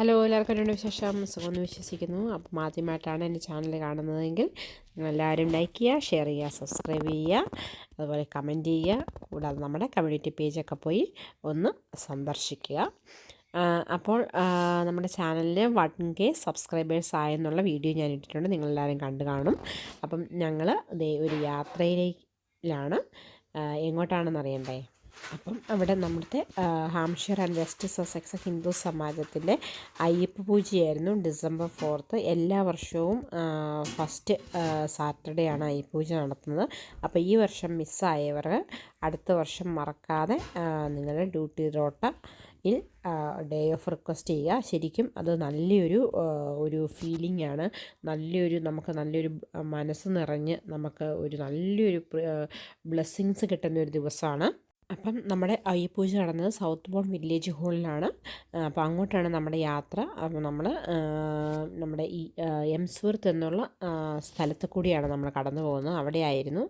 Hello, എല്ലാവർക്കും രണ്ട് വിശേഷം സുഖമെന്ന് വിശ്വസിക്കുന്നു. അപ്പം ആദ്യമായിട്ടാണ് എൻ്റെ ചാനൽ കാണുന്നതെങ്കിൽ നിങ്ങളെല്ലാവരും ലൈക്ക് ചെയ്യുക, ഷെയർ ചെയ്യുക, സബ്സ്ക്രൈബ് ചെയ്യുക, അതുപോലെ കമൻറ്റ് ചെയ്യുക. കൂടാതെ നമ്മുടെ കമ്മ്യൂണിറ്റി പേജൊക്കെ പോയി ഒന്ന് സന്ദർശിക്കുക. അപ്പോൾ നമ്മുടെ ചാനലിന് 1K സബ്സ്ക്രൈബേഴ്സ് ആയെന്നുള്ള വീഡിയോ ഞാൻ ഇട്ടിട്ടുണ്ട്, നിങ്ങളെല്ലാവരും കണ്ടു കാണും. അപ്പം ഞങ്ങൾ ഒരു യാത്രയിലാണ്. എങ്ങോട്ടാണെന്ന് അറിയണ്ടേ? അപ്പം അവിടെ നമ്മുടെ Hampshire and West Sussex Hindu സമാജത്തിൻ്റെ അയ്യപ്പ പൂജയായിരുന്നു ഡിസംബർ 4. എല്ലാ വർഷവും ഫസ്റ്റ് സാറ്റർഡേ ആണ് അയ്യപ്പ പൂജ നടത്തുന്നത്. അപ്പോൾ ഈ വർഷം മിസ്സായവർ അടുത്ത വർഷം മറക്കാതെ നിങ്ങളുടെ ഡ്യൂട്ടി റോട്ടയിൽ ഡേ ഓഫ് റിക്വസ്റ്റ് ചെയ്യുക. ശരിക്കും അത് നല്ലൊരു ഫീലിംഗ് ആണ്. നമുക്ക് നല്ലൊരു മനസ്സ് നിറഞ്ഞ് നമുക്ക് ഒരു നല്ലൊരു ബ്ലെസ്സിങ്സ് കിട്ടുന്ന ഒരു ദിവസമാണ്. അപ്പം നമ്മുടെ അയ്യപ്പൂജ നടന്നത് സൗത്ത് ബോൺ വില്ലേജ് ഹാളിലാണ്. അപ്പോൾ അങ്ങോട്ടാണ് നമ്മുടെ യാത്ര. അപ്പോൾ നമ്മുടെ ഈ എംസ്വർത്ത് എന്നുള്ള സ്ഥലത്ത് കൂടിയാണ് നമ്മൾ കടന്നു പോകുന്നത്. അവിടെയായിരുന്നു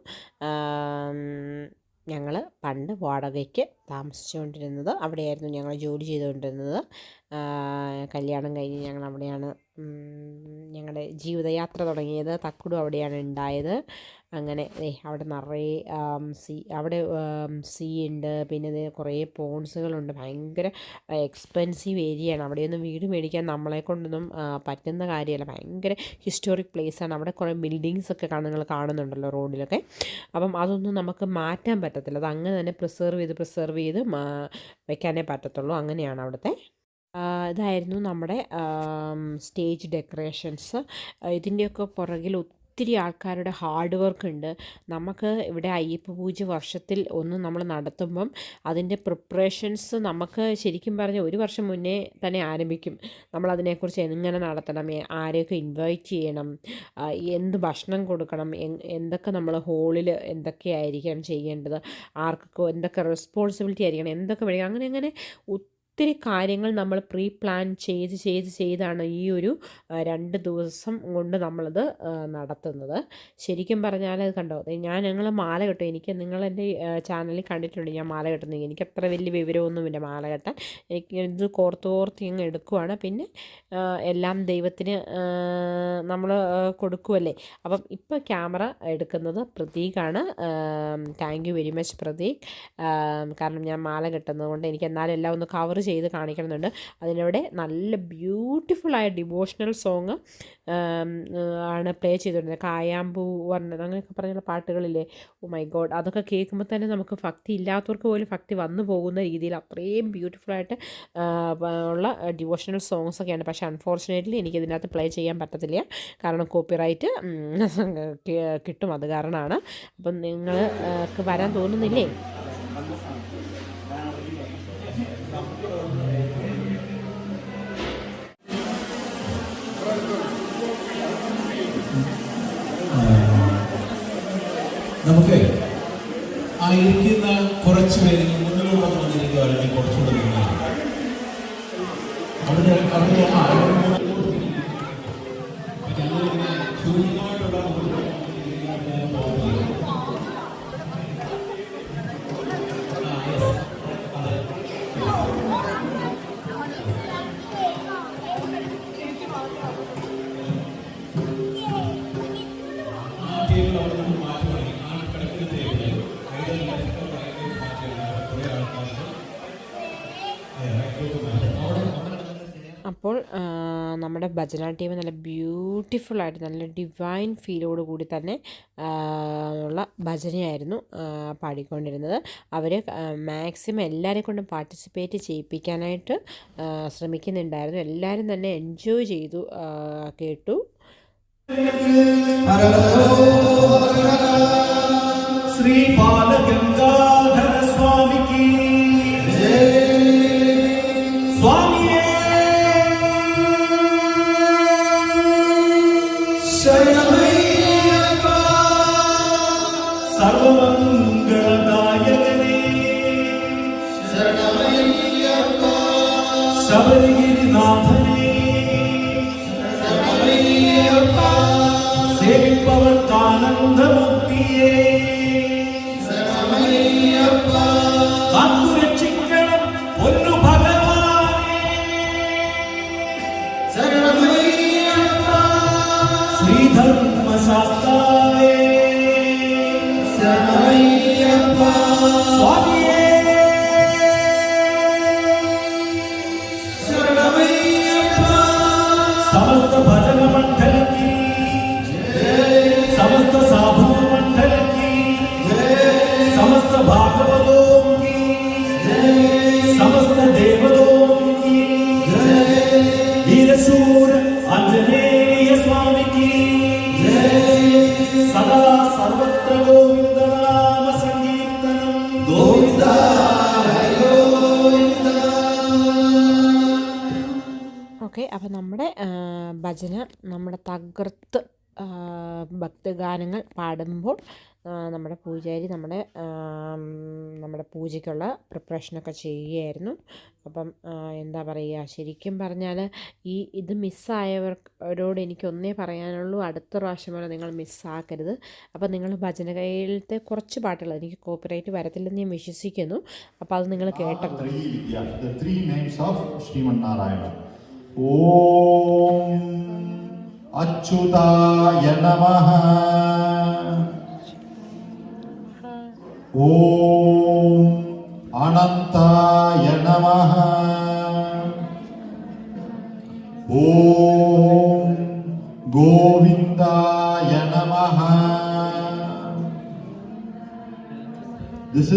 ഞങ്ങൾ പണ്ട് വാടകയ്ക്ക് താമസിച്ചുകൊണ്ടിരുന്നത്. അവിടെയായിരുന്നു ഞങ്ങൾ ജോലി ചെയ്തുകൊണ്ടിരുന്നത്. കല്യാണം കഴിഞ്ഞ് ഞങ്ങൾ അവിടെയാണ് ഞങ്ങളുടെ ജീവിതയാത്ര തുടങ്ങിയത്. തക്കുടും അവിടെയാണ് ഉണ്ടായത്. അങ്ങനെ അവിടെ നിറയെ സീ ഉണ്ട്. പിന്നെ കുറേ പോൺസുകളുണ്ട്. ഭയങ്കര എക്സ്പെൻസീവ് ഏരിയയാണ്. അവിടെയൊന്നും വീട് മേടിക്കാൻ നമ്മളെ കൊണ്ടൊന്നും പറ്റുന്ന കാര്യമല്ല. ഭയങ്കര ഹിസ്റ്റോറിക് പ്ലേസാണ്. അവിടെ കുറേ ബിൽഡിങ്സൊക്കെ നിങ്ങൾ കാണുന്നുണ്ടല്ലോ റോഡിലൊക്കെ. അപ്പം അതൊന്നും നമുക്ക് മാറ്റാൻ പറ്റത്തില്ല. അത് അങ്ങനെ തന്നെ പ്രിസർവ് ചെയ്ത് വെക്കാനേ പറ്റത്തുള്ളൂ. അങ്ങനെയാണ് അവിടുത്തെ. ഇതായിരുന്നു നമ്മുടെ സ്റ്റേജ് ഡെക്കറേഷൻസ്. ഇതിൻ്റെയൊക്കെ പുറകിൽ ഒത്തിരി ആൾക്കാരുടെ ഹാർഡ് വർക്ക് ഉണ്ട്. നമുക്ക് ഇവിടെ അയ്യപ്പ പൂജ വർഷത്തിൽ നമ്മൾ നടത്തുമ്പം അതിൻ്റെ പ്രിപ്പറേഷൻസ് നമുക്ക് ശരിക്കും പറഞ്ഞാൽ ഒരു വർഷം മുന്നേ തന്നെ ആരംഭിക്കും. നമ്മളതിനെക്കുറിച്ച് എങ്ങനെ നടത്തണം, ആരെയൊക്കെ ഇൻവൈറ്റ് ചെയ്യണം, എന്ത് ഭക്ഷണം കൊടുക്കണം, എന്തൊക്കെ നമ്മൾ ഹോളിൽ എന്തൊക്കെയായിരിക്കണം ചെയ്യേണ്ടത്, ആർക്കൊക്കെ എന്തൊക്കെ റെസ്പോൺസിബിലിറ്റി ആയിരിക്കണം, എന്തൊക്കെ വേണം, അങ്ങനെ ഒത്തിരി കാര്യങ്ങൾ നമ്മൾ പ്രീ പ്ലാൻ ചെയ്താണ് ഈ ഒരു 2 ദിവസം കൊണ്ട് നമ്മളത് നടത്തുന്നത്. ശരിക്കും പറഞ്ഞാൽ അത് കണ്ടോ, ഞങ്ങൾ മാല കെട്ടും. നിങ്ങളെൻ്റെ ചാനലിൽ കണ്ടിട്ടുണ്ട് ഞാൻ മാല കെട്ടുന്നത്. എനിക്ക് അത്ര വലിയ വിവരമൊന്നുമില്ല മാല കെട്ടാൻ. എനിക്ക് ഇത് കോർത്ത് ഇങ്ങ് എടുക്കുവാണ്. പിന്നെ എല്ലാം ദൈവത്തിന് നമ്മൾ കൊടുക്കുമല്ലേ. അപ്പം ഇപ്പോൾ ക്യാമറ എടുക്കുന്നത് പ്രതീകാണ്. Thank you very much Prateek. കാരണം ഞാൻ മാല കെട്ടുന്നത് കൊണ്ട് എനിക്ക് എന്നാലും എല്ലാം ഒന്ന് കവർ ചെയ്ത് കാണിക്കണമെന്നുണ്ട്. അതിലൂടെ നല്ല ബ്യൂട്ടിഫുള്ളായ ഡിവോഷണൽ സോങ് ആണ് പ്ലേ ചെയ്തുകൊണ്ടിരുന്നത്. കായാമ്പൂ പറഞ്ഞത് അങ്ങനെയൊക്കെ പറഞ്ഞുള്ള പാട്ടുകളില്ലേ, ഓ മൈ ഗോഡ്, അതൊക്കെ കേൾക്കുമ്പോൾ തന്നെ നമുക്ക് ഭക്തി ഇല്ലാത്തവർക്ക് പോലും ഭക്തി വന്നു പോകുന്ന രീതിയിൽ അത്രയും ബ്യൂട്ടിഫുള്ളായിട്ട് ഉള്ള ഡിവോഷണൽ സോങ്സൊക്കെയാണ്. പക്ഷേ അൺഫോർച്ചുനേറ്റ്ലി എനിക്കിതിനകത്ത് പ്ലേ ചെയ്യാൻ പറ്റത്തില്ല. കാരണം കോപ്പിറൈറ്റ് കിട്ടും. അത് കാരണമാണ്. അപ്പം നിങ്ങൾക്ക് വരാൻ തോന്നുന്നില്ലേ? നമുക്ക് ഇരിക്കുന്ന കുറച്ച് പേര് മുന്നിലൂടെ വന്നിരിക്കുക, അല്ലെങ്കിൽ കുറച്ചുകൂടെ അപ്പോൾ നമ്മുടെ ഭജന ടീം നല്ല ബ്യൂട്ടിഫുള്ളായിട്ട് നല്ല ഡിവൈൻ ഫീലോട് കൂടി തന്നെ ഉള്ള ഭജനയായിരുന്നു പാടിക്കൊണ്ടിരുന്നത്. അവർ മാക്സിമം എല്ലാവരെ കൊണ്ടും പാർട്ടിസിപ്പേറ്റ് ചെയ്യിപ്പിക്കാനായിട്ട് ശ്രമിക്കുന്നുണ്ടായിരുന്നു. എല്ലാവരും തന്നെ എൻജോയ് ചെയ്തു കേട്ടു. ശ്രീ ബാലഗംഗാധര സ്വാമിക്ക് സ്വാമിയേ ശരണമയ്യപ്പ, സർവമംഗളദായകനേ ശരണമയ്യപ്പ, ശബരിഗിരിനാഥനേ ശരണമയ്യപ്പ, സേവിപ്പവർക്കാനന്ദമുക്തിയേ ശരണമയ്യപ്പ, കാത്തുരക്ഷിക്കണം പൊന്നു ഭഗവാനേ. ധർമ്മശാസ്താവേ ശരണമയ്യപ്പ സ്വാമിയേ ശരണമയ്യപ്പ സമസ്ത ഭജന മണ്ഡൽ की समस्त साधु मंडल की समस्त भागवतों की समस्त देवतों की वीरशूर आंजनेय स्वामी की सदा सर्वत्र गोविंद नाम संकीर्तनम गोविंदा हरि गोविंदा. ഓക്കെ, അപ്പോൾ നമ്മുടെ ഭജന നമ്മുടെ തകർത്ത് ഭക്തഗാനങ്ങൾ പാടുമ്പോൾ നമ്മുടെ പൂജാരി നമ്മുടെ പൂജയ്ക്കുള്ള പ്രിപ്പറേഷനൊക്കെ ചെയ്യുകയായിരുന്നു. അപ്പം എന്താ പറയുക, ശരിക്കും പറഞ്ഞാൽ ഇത് മിസ്സായവരോട് എനിക്കൊന്നേ പറയാനുള്ളൂ, അടുത്ത പ്രാവശ്യം പോലെ നിങ്ങൾ മിസ്സാക്കരുത്. അപ്പം നിങ്ങൾ ഭജനകയിലത്തെ കുറച്ച് പാട്ടുകൾ, എനിക്ക് കോപ്പിറൈറ്റ് വരത്തില്ലെന്ന് ഞാൻ വിശ്വസിക്കുന്നു, അപ്പോൾ അത് നിങ്ങൾ കേട്ടല്ലോ. The three names of Sriman Narayana. Om Achyutaya Namaha. Om Anantaya Namaha. Om Govindaya Namaha. These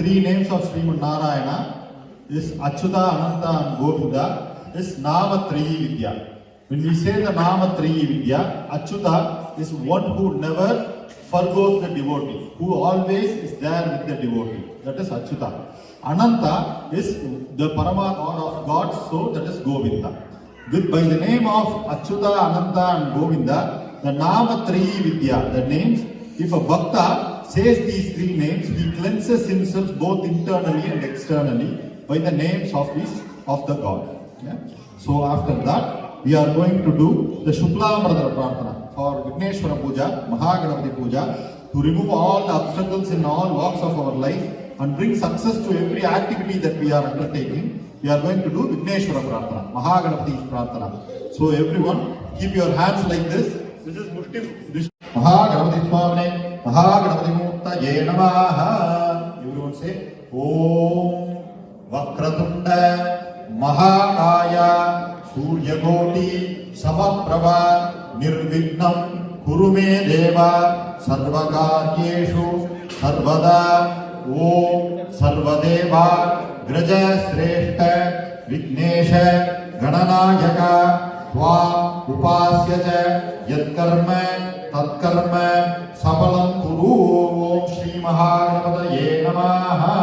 three names of Sriman Narayana is Achyuta, Ananta and Govinda is Nama Triyi Vidya. When we say the Nama Triyi Vidya, Achyuta is one who never forgoes the devotee, who always is there with the devotee. That is Achyuta. Ananta is the Parama God of gods, so that is Govinda. By the name of Achyuta, Ananta and Govinda, the Nama Triyi Vidya, the names, if a Bhakta says these three names, he cleanses himself both internally and externally by the names of the God. Yeah? So after that, we are going to do the Shuklamrata Prarthana for Vigneshwara Puja, Mahaganapati Puja, to remove all the obstacles in all walks of our life and bring success to every activity that we are undertaking. We are going to do Vigneshwara Prarthana, Mahaganapati Prarthana. So everyone, keep your hands like this. This is Mushti. Mahaganapati Swamine, Mahaganapati Murtaye Namaha. Everyone say, Om Vakratunda Mahakaya Suryakoti Samaprabha Nirvignam Kurume Deva Sarvakaryeshu Sarvada Om Sarvadeva Graja Sreshta Vignesha Gananayaka Tva Upasyaja Yatkarma Tatkarma Sapalam Kuru. Om Shri Mahaganapataye Namaha.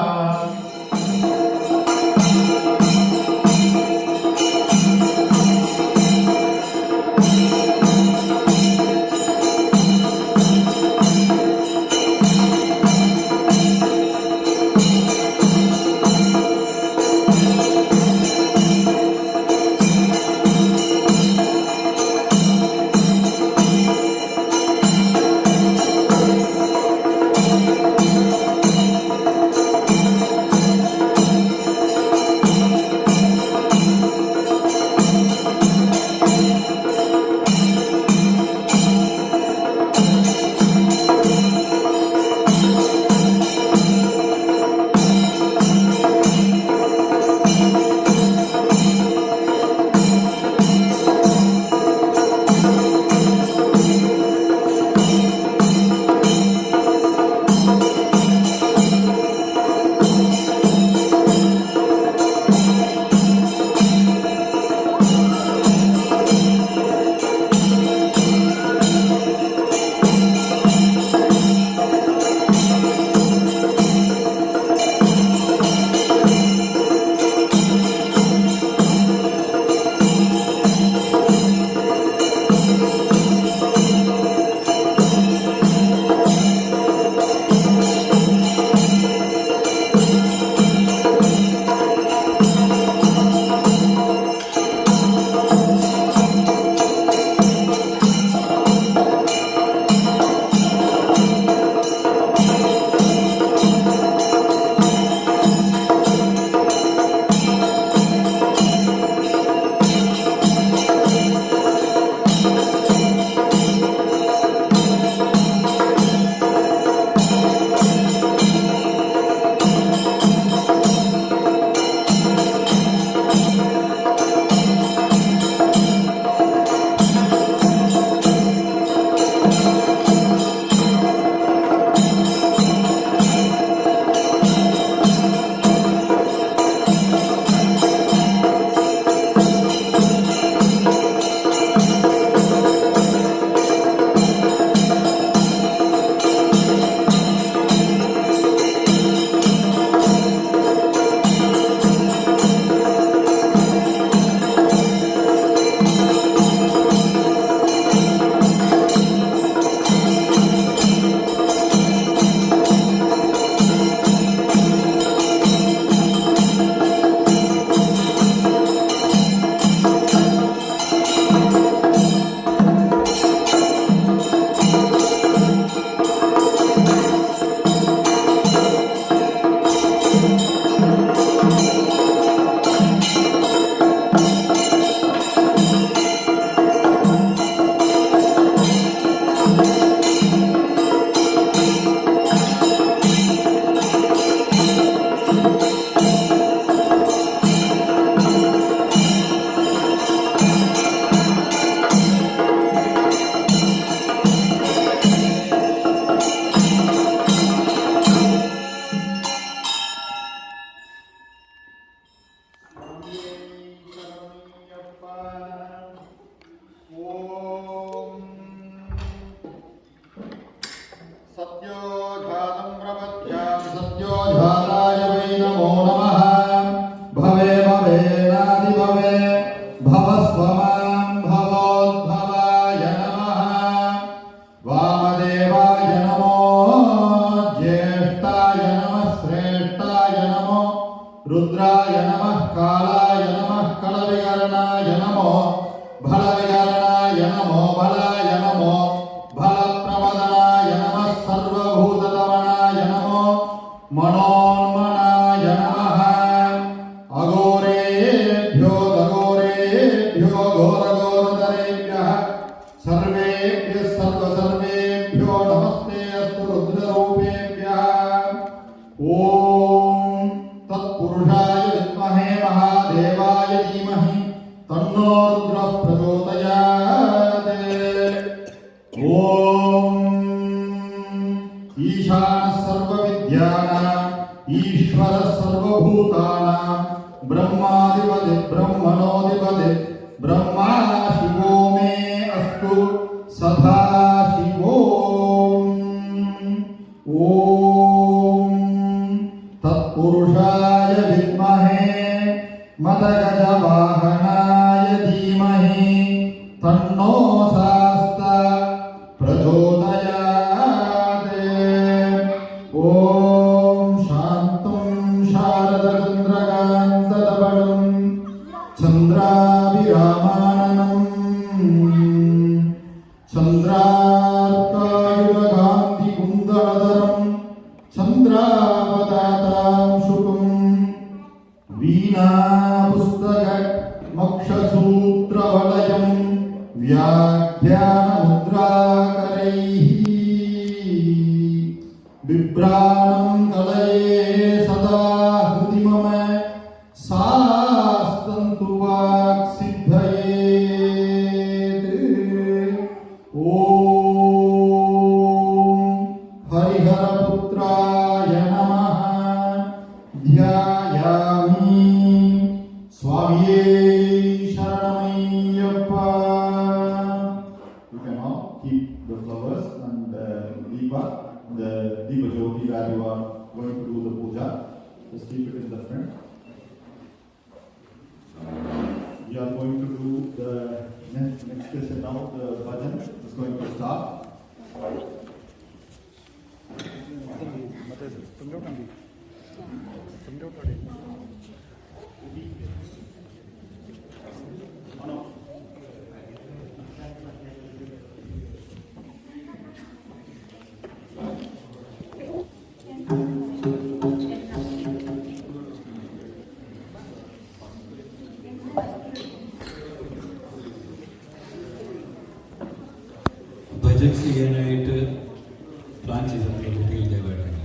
भवस्वमान् भवोद्भवाय नमः वामदेवाय नमो ज्येष्ठाय नमः श्रेष्ठाय नमो रुद्राय नमः कालाय नमः कलविकरणाय नमो भलविकरणाय नमो बलाय नमो भलप्रमदनाय नमः सर्वभूतदमनाय नमो मनोन्मनाय नमः अघोरेभ्यो दघोरेभ्यो घोरघोरधरेभ्यः सर्वेभ्यः सर्वसर्वेभ्यो नमस्ते अस्तु रुद्ररूपेभ्यः ॐ तत्पुरुषाय विद्महे महादेवाय धीमहि तन्नो रुद्रः प्रचोदयात् ॐ ईशानः सर्वविद्यानाम् ईश्वरः सर्वभूतानां ब्रह्माधिपति ब्रह्मणोऽधिपति ब्रह्मा शिवो मे अस्तु सदा शिवो ॐ तत्पुरुषाय विद्महे मदगजवाहनाय धीमहि तन्नो शास्ता प्रचोदयात् ॐ शान्तं शारदचन्द्रकान्तदपटं चन्द्राभिरामाननम् चन्द्रार्कायुधकान्तिकुन्दलधरं चन्द्रावतातां शुकम् वीणापुस्तकमक्षसूत्रवलयं व्याख्यानमुद्राकरैः बिभ्राणं कलये सदा हृदि मम सास्तन्तु वाक्सिद्धये ॐ हरिहरपुत्राय नमः ध्यायामि स्वामिये शरणमय्यप्पा. You can now keep the flowers and the Deepa Jyoti where you are going to do the puja. Just keep it in the front. We are going to do the next is now the bhajan is going to start. Budget ചെയ്യാനായിട്ട് plan ചെയ്തിട്ടുള്ള കുട്ടികൾ ദയവായിട്ട്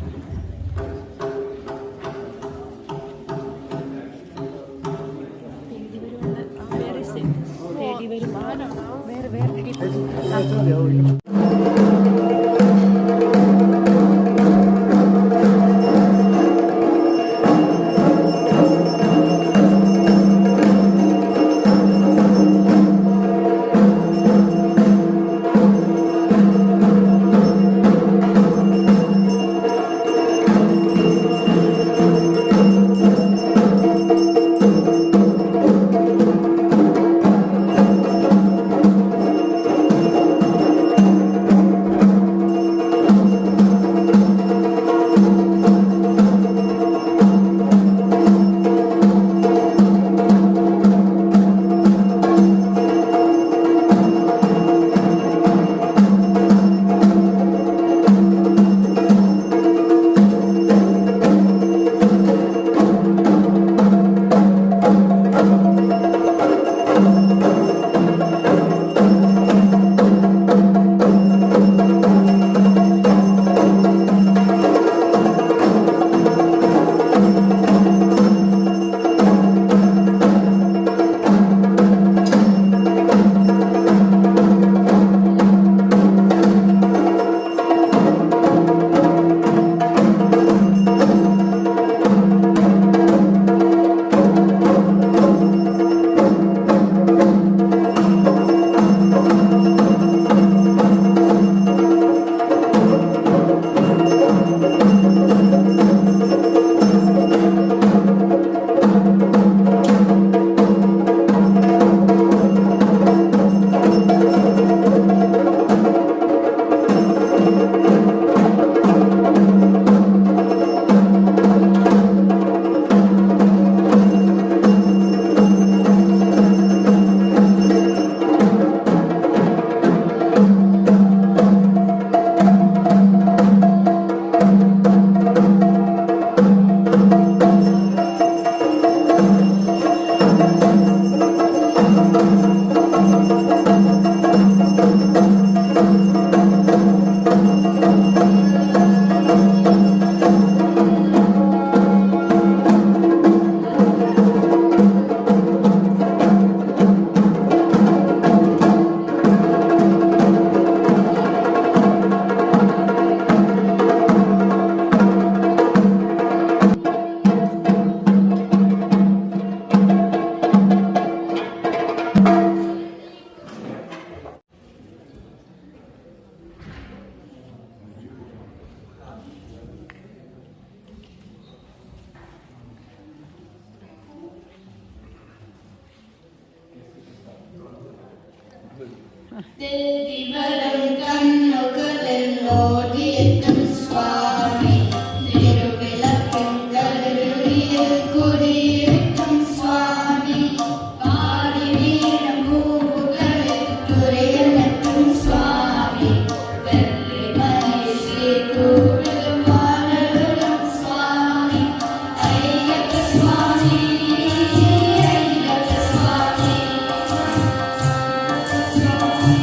ദിവരം കണ്ണുകളിലോടിയെത്തും സ്വാമി തിരുവിളക്കും കരുളിയിൽ കുടിയേറ്റും സ്വാമി പാടി വീഴും പൂവുകളിൽ തുരയനെത്തും സ്വാമി വെള്ളിമണി ശ്രീകൂടിൽ വാഴലും സ്വാമി അയ്യപ്പ സ്വാമി അയ്യപ്പ സ്വാമി സ്വാമി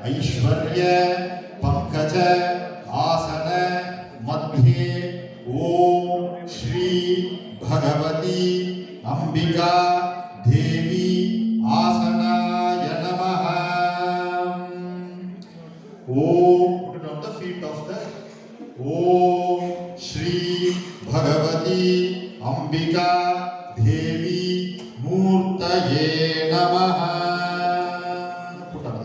ऐश्वर्य पंकज आसन मध्ये ओम श्री भगवती अंबिका देवी आसनाय नमः. ओम put it on the feet of the ओम श्री भगवती अंबिका देवी मूर्तये नमः. Put on the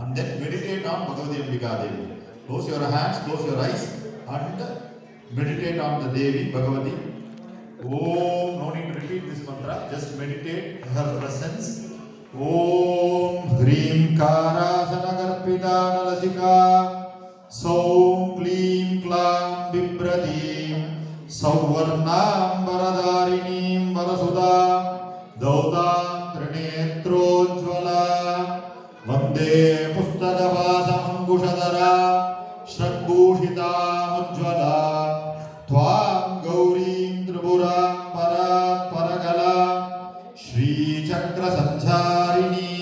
and then meditate on Bhagavati Ambika Devi. Close your hands, close your eyes and meditate on the Devi Bhagavati. Om, no need to repeat this mantra, just meditate her presence. Om Hrim Karasanagarpita Nalasika Saum Klim Klam Bibradim Sauvarnam Varadarinim Varasuda Daudam Trinetrojvala Vande Pustadavasamangushadara Shrakbhushita Mujjvala Tvam Gaurim Tripuram Parat Paragala Shri Chakra Sancharini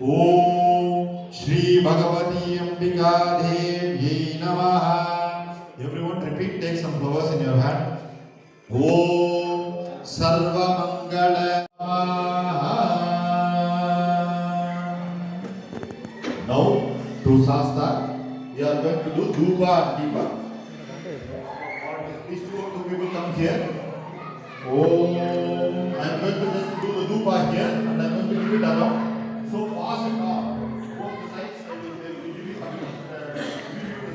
Om Shri Bhagavati Ambika Devi Namaha. Everyone repeat, take some flowers in your hand. Om Sarva Mangala Namaha. Now to Shastra, we are going to do Dhupa and Deepa. These two people come here. Oh, I am going to just do the Dhupa here and I am going to give it around. So pass it on. Both the sides, I will give you the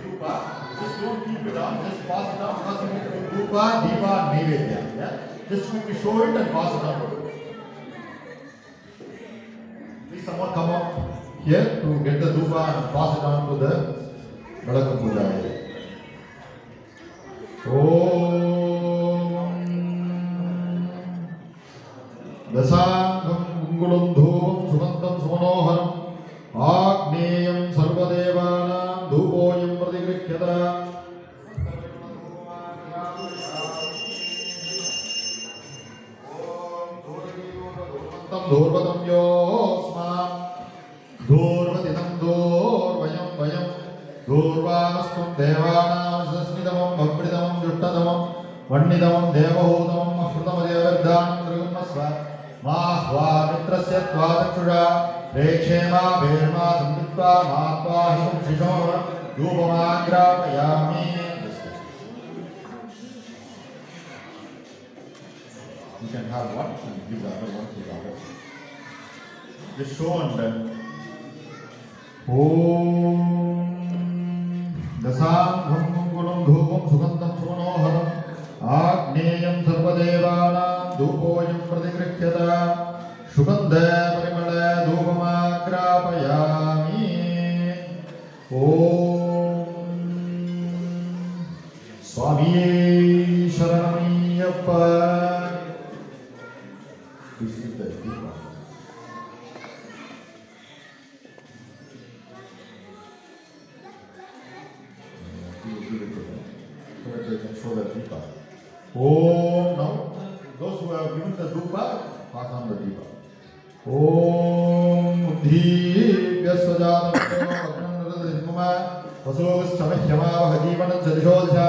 Dhupa. Just don't keep it on, just pass it on. Pass it on. Dhupa, Deepa, Naivedya. Yeah? Just quickly show it and pass it on. Please someone come up here to get the Dhupa and pass it on to the Vadakam Pujari. Om Dasangam Ungulum Dhupam Sumantam Sumanoharam Agneyam Sarvadevanam Dhupoyam Pratigrihyata Om Dhurvatam Yosmam Dhurvatitam Dhurvayam Vayam Dhurvanastum Devanam Sasmidamam Bhakridamam Juttadamam Vandidamam Devahutamam Mahrutamadiyaveddanam Trigunmasva Mahva Mitrasya Tvadakshuja Rekshema Bherma Samditva Mahatva Him Shishora Dhupamagrapayami. You can have one and give the other one to the other. Just show and then. Om Dasangam Mungulum Dhupam Sugandham Sumanoharam Agneyam Sarvadevanam Dhupoyam Pratigrihyata Shugandha Parimala Dhupamagrapayami. Om Swami Sharanamiyappa. This is the Deepa. So that they can show the Deepa. Om now, those who have given the Dhupa, pass on the Deepa. Om Uddhibhya Svajatam Agnam Nradhimma Vasogas Chamahyama Vahajivanam Sadishodhya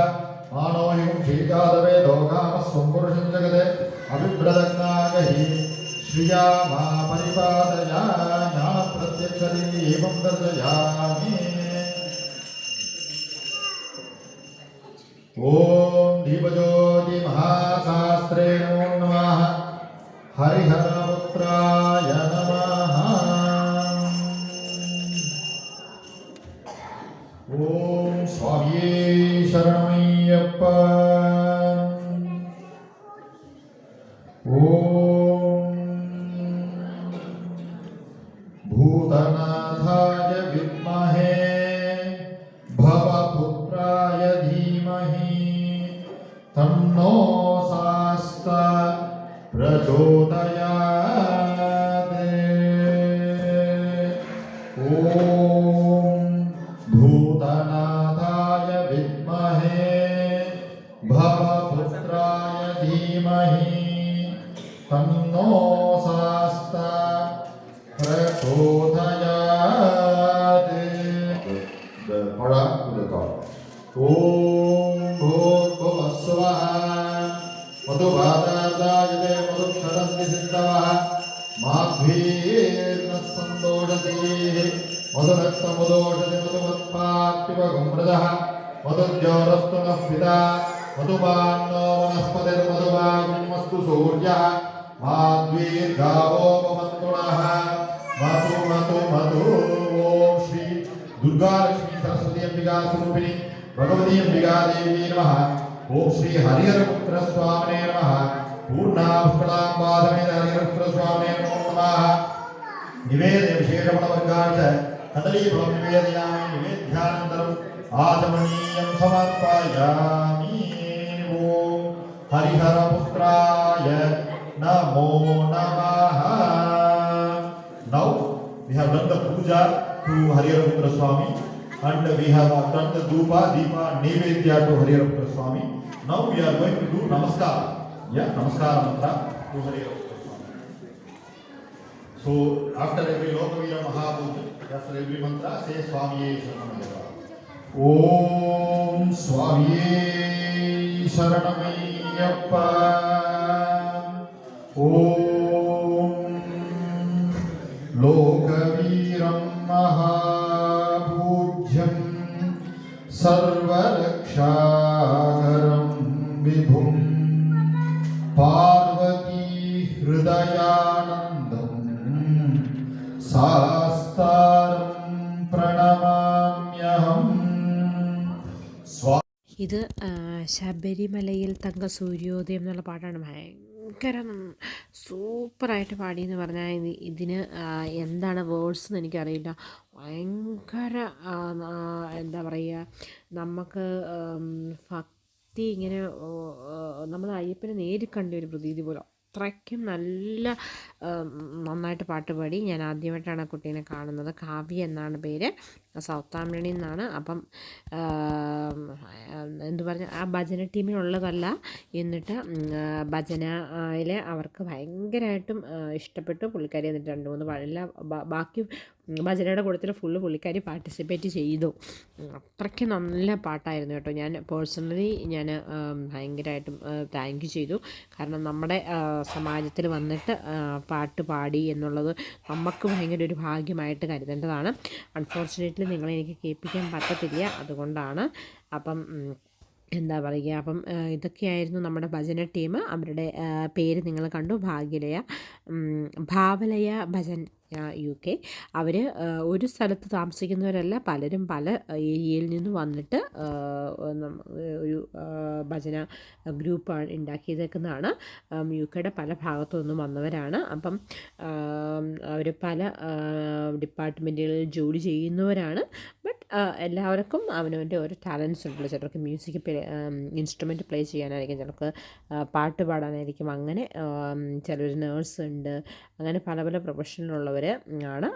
Manohim Shikadave Dogamas Swampurushan Jagade Abhibradaknagahi Shriya Mahaparipadaya Jnana Pratyakshari Evam Darjayami. Om Dibajoti Mahasastre Namo Namaha Hariharaputraya Namaha. Om Swami Sharanamiyappa. Om Bhutanathaya Vidmahe Bhavaputraya Dhimahi Tanno Sasta Prachodayate. Om Bhutanathaya Vidmahe Bhavaputraya Dhimahi Tanno Sasta Prachodayate. ഓം ഭൂർഭുവസ്സുവഃ മധുവാതാദായതേ മധുക്ഷരന്തി സിദ്ധവഃ മാധ്വീർനസ്സന്തോഷതീः മധുരക്തമുദോഷതി മധുമത്പാർത്തിവകുമൃതഃ മധുജ്യോരസ്തു നഃ പിതാ മധുമാന്നോ വനസ്പതിർമധുവാഗ്നിമസ്തു സൂര്യഃ മാധ്വീർഗാവോപമന്തുണഃ മധു മധു മധു. ഓം ശ്രീ ദുർഗാലക്ഷ്മി സരസ്വതി അംബികാ സ്വരൂപിണി ഭഗവതി അംബികാ ദേവി നമഃ. ഓം ശ്രീ ഹരിഹരപുത്ര സ്വാമിനേ നമഃ. പൂർണ്ണാഭുഷ്കടാംബാധമേന ഹരിഹരപുത്ര സ്വാമിനേ നമോ നമഃ. നിവേദന വിശേഷമണവർഗാച്ച കദളീഫലം നിവേദയാമി. നിവേദ്യാനന്തരം ആചമനീയം സമർപ്പയാമി. ഓം ഹരിഹരപുത്രായ നമോ നമഃ. Now we have done the puja to Hariharaputra Swami and we have done the Dhupa, Deepa, Naivedya to Hariharaputra Swami. Now we are going to do Namaskara. Yeah, Namaskara mantra to Hariharaputra Swami. So after every Lokavira Mahabhuta, after every mantra, say Swamiye Sharanamaya. Om Swamiye Sharanamaya. Om लोकवीरं महापूज्यं सर्वरक्षाकरं विभुं Parvati हृदयानन्दं शास्तारं प्रणमाम्यहम्. ഇത് ശബരിമലയിൽ തങ്ക സൂര്യോദയം എന്നുള്ള പാട്ടാണ്. ഭയങ്കര സൂപ്പറായിട്ട് പാടിയെന്ന് പറഞ്ഞാൽ ഇതിന് എന്താണ് വേർഡ്സ് എന്ന് എനിക്കറിയില്ല. ഭയങ്കര എന്താ പറയുക, നമുക്ക് ഭക്തി ഇങ്ങനെ നമ്മൾ അയ്യപ്പനെ നേരിൽ കണ്ട ഒരു പ്രതീതി പോലെ അത്രയ്ക്കും നല്ല നന്നായിട്ട് പാട്ട് പാടി. ഞാൻ ആദ്യമായിട്ടാണ് ആ കുട്ടീനെ കാണുന്നത്. കാവ്യ എന്നാണ് പേര്, സൗത്താമ്പിണിയിൽ നിന്നാണ്. അപ്പം എന്തു പറഞ്ഞ ആ ഭജന ടീമിനുള്ളതല്ല, എന്നിട്ട് ഭജനയിൽ അവർക്ക് ഭയങ്കരമായിട്ടും ഇഷ്ടപ്പെട്ടു. പുള്ളിക്കാരി എന്നിട്ട് 2-3 എല്ലാ ബാക്കി ഭജനയുടെ കൂട്ടത്തിൽ ഫുള്ള് പുള്ളിക്കാരി പാർട്ടിസിപ്പേറ്റ് ചെയ്തു. അത്രയ്ക്ക് നല്ല പാട്ടായിരുന്നു കേട്ടോ. ഞാൻ പേഴ്സണലി ഭയങ്കരമായിട്ടും താങ്ക് യു ചെയ്തു. കാരണം നമ്മുടെ സമാജത്തിൽ വന്നിട്ട് പാട്ട് പാടി എന്നുള്ളത് നമുക്ക് ഭയങ്കര ഒരു ഭാഗ്യമായിട്ട് കരുതേണ്ടതാണ്. അൺഫോർച്ചുനേറ്റ്ലി നിങ്ങളെ എനിക്ക് കേൾപ്പിക്കാൻ പറ്റത്തില്ല, അതുകൊണ്ടാണ്. അപ്പം എന്താ പറയുക, അപ്പം ഇതൊക്കെയായിരുന്നു നമ്മുടെ ഭജന ടീം. അവരുടെ പേര് നിങ്ങൾ കണ്ടു, ഭാവലയ ഭജൻ UK. അവർ ഒരു സ്ഥലത്ത് താമസിക്കുന്നവരല്ല, പലരും പല ഏരിയയിൽ നിന്ന് വന്നിട്ട് ഒരു ഭജന ഗ്രൂപ്പാണ് ഉണ്ടാക്കിയതേക്കുന്നതാണ്. UKയുടെ പല ഭാഗത്തു നിന്നും വന്നവരാണ്. അപ്പം അവർ പല ഡിപ്പാർട്ട്മെൻറ്റുകളിൽ ജോലി ചെയ്യുന്നവരാണ്. ബട്ട് എല്ലാവർക്കും അവനവൻ്റെ ഓരോ ടാലൻസ് ഉണ്ടല്ലോ. ചിലർക്ക് മ്യൂസിക് ഇൻസ്ട്രുമെൻറ്റ് പ്ലേ ചെയ്യാനായിരിക്കും, ചിലർക്ക് പാട്ട് പാടാനായിരിക്കും, അങ്ങനെ ചിലർ നേഴ്സ് ഉണ്ട്, അങ്ങനെ പല പല പ്രൊഫഷനിലുള്ളവർ ആണ്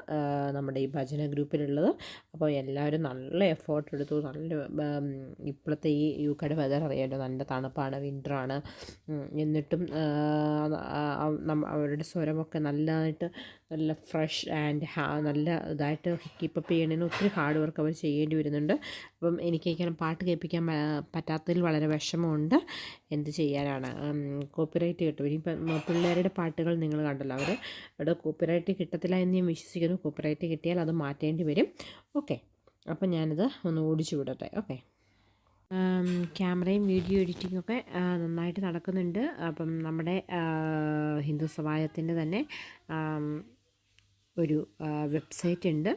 നമ്മുടെ ഈ ഭജന ഗ്രൂപ്പിലുള്ളത്. അപ്പോൾ എല്ലാവരും നല്ല എഫേർട്ട് എടുത്തു. നല്ല ഇപ്പോഴത്തെ ഈ UKയുടെ വെതർ അറിയാമല്ലോ, നല്ല തണുപ്പാണ്, വിൻ്ററാണ്. എന്നിട്ടും അവരുടെ സ്വരമൊക്കെ നല്ലതായിട്ട് നല്ല ഫ്രഷ് ആൻഡ് നല്ല ഇതായിട്ട് കീപ്പപ്പ് ചെയ്യണതിന് ഒത്തിരി ഹാർഡ് വർക്ക് അവർ ചെയ്യേണ്ടി വരുന്നുണ്ട്. അപ്പം എനിക്ക് പാട്ട് കേൾപ്പിക്കാൻ പറ്റാത്തതിൽ വളരെ വിഷമമുണ്ട്. എന്ത് ചെയ്യാനാണ്, കോപ്പിറൈറ്റ് കിട്ടും. ഇനിയിപ്പം പിള്ളേരുടെ പാട്ടുകൾ നിങ്ങൾ കണ്ടല്ലോ, അവിടെ കോപ്പിറൈറ്റ് കിട്ടത്തില്ല എന്ന് ഞാൻ വിശ്വസിക്കുന്നു. കോപ്പിറൈറ്റ് കിട്ടിയാൽ അത് മാറ്റേണ്ടി വരും. ഓക്കെ, അപ്പം ഞാനിത് ഒന്ന് ഓടിച്ചു വിടട്ടെ. ഓക്കെ, ക്യാമറയും വീഡിയോ എഡിറ്റിങ്ങൊക്കെ നന്നായിട്ട് നടക്കുന്നുണ്ട്. അപ്പം നമ്മുടെ ഹിന്ദു സമാജത്തിൻ്റെ തന്നെ ഒരു വെബ്സൈറ്റ് ഉണ്ട്,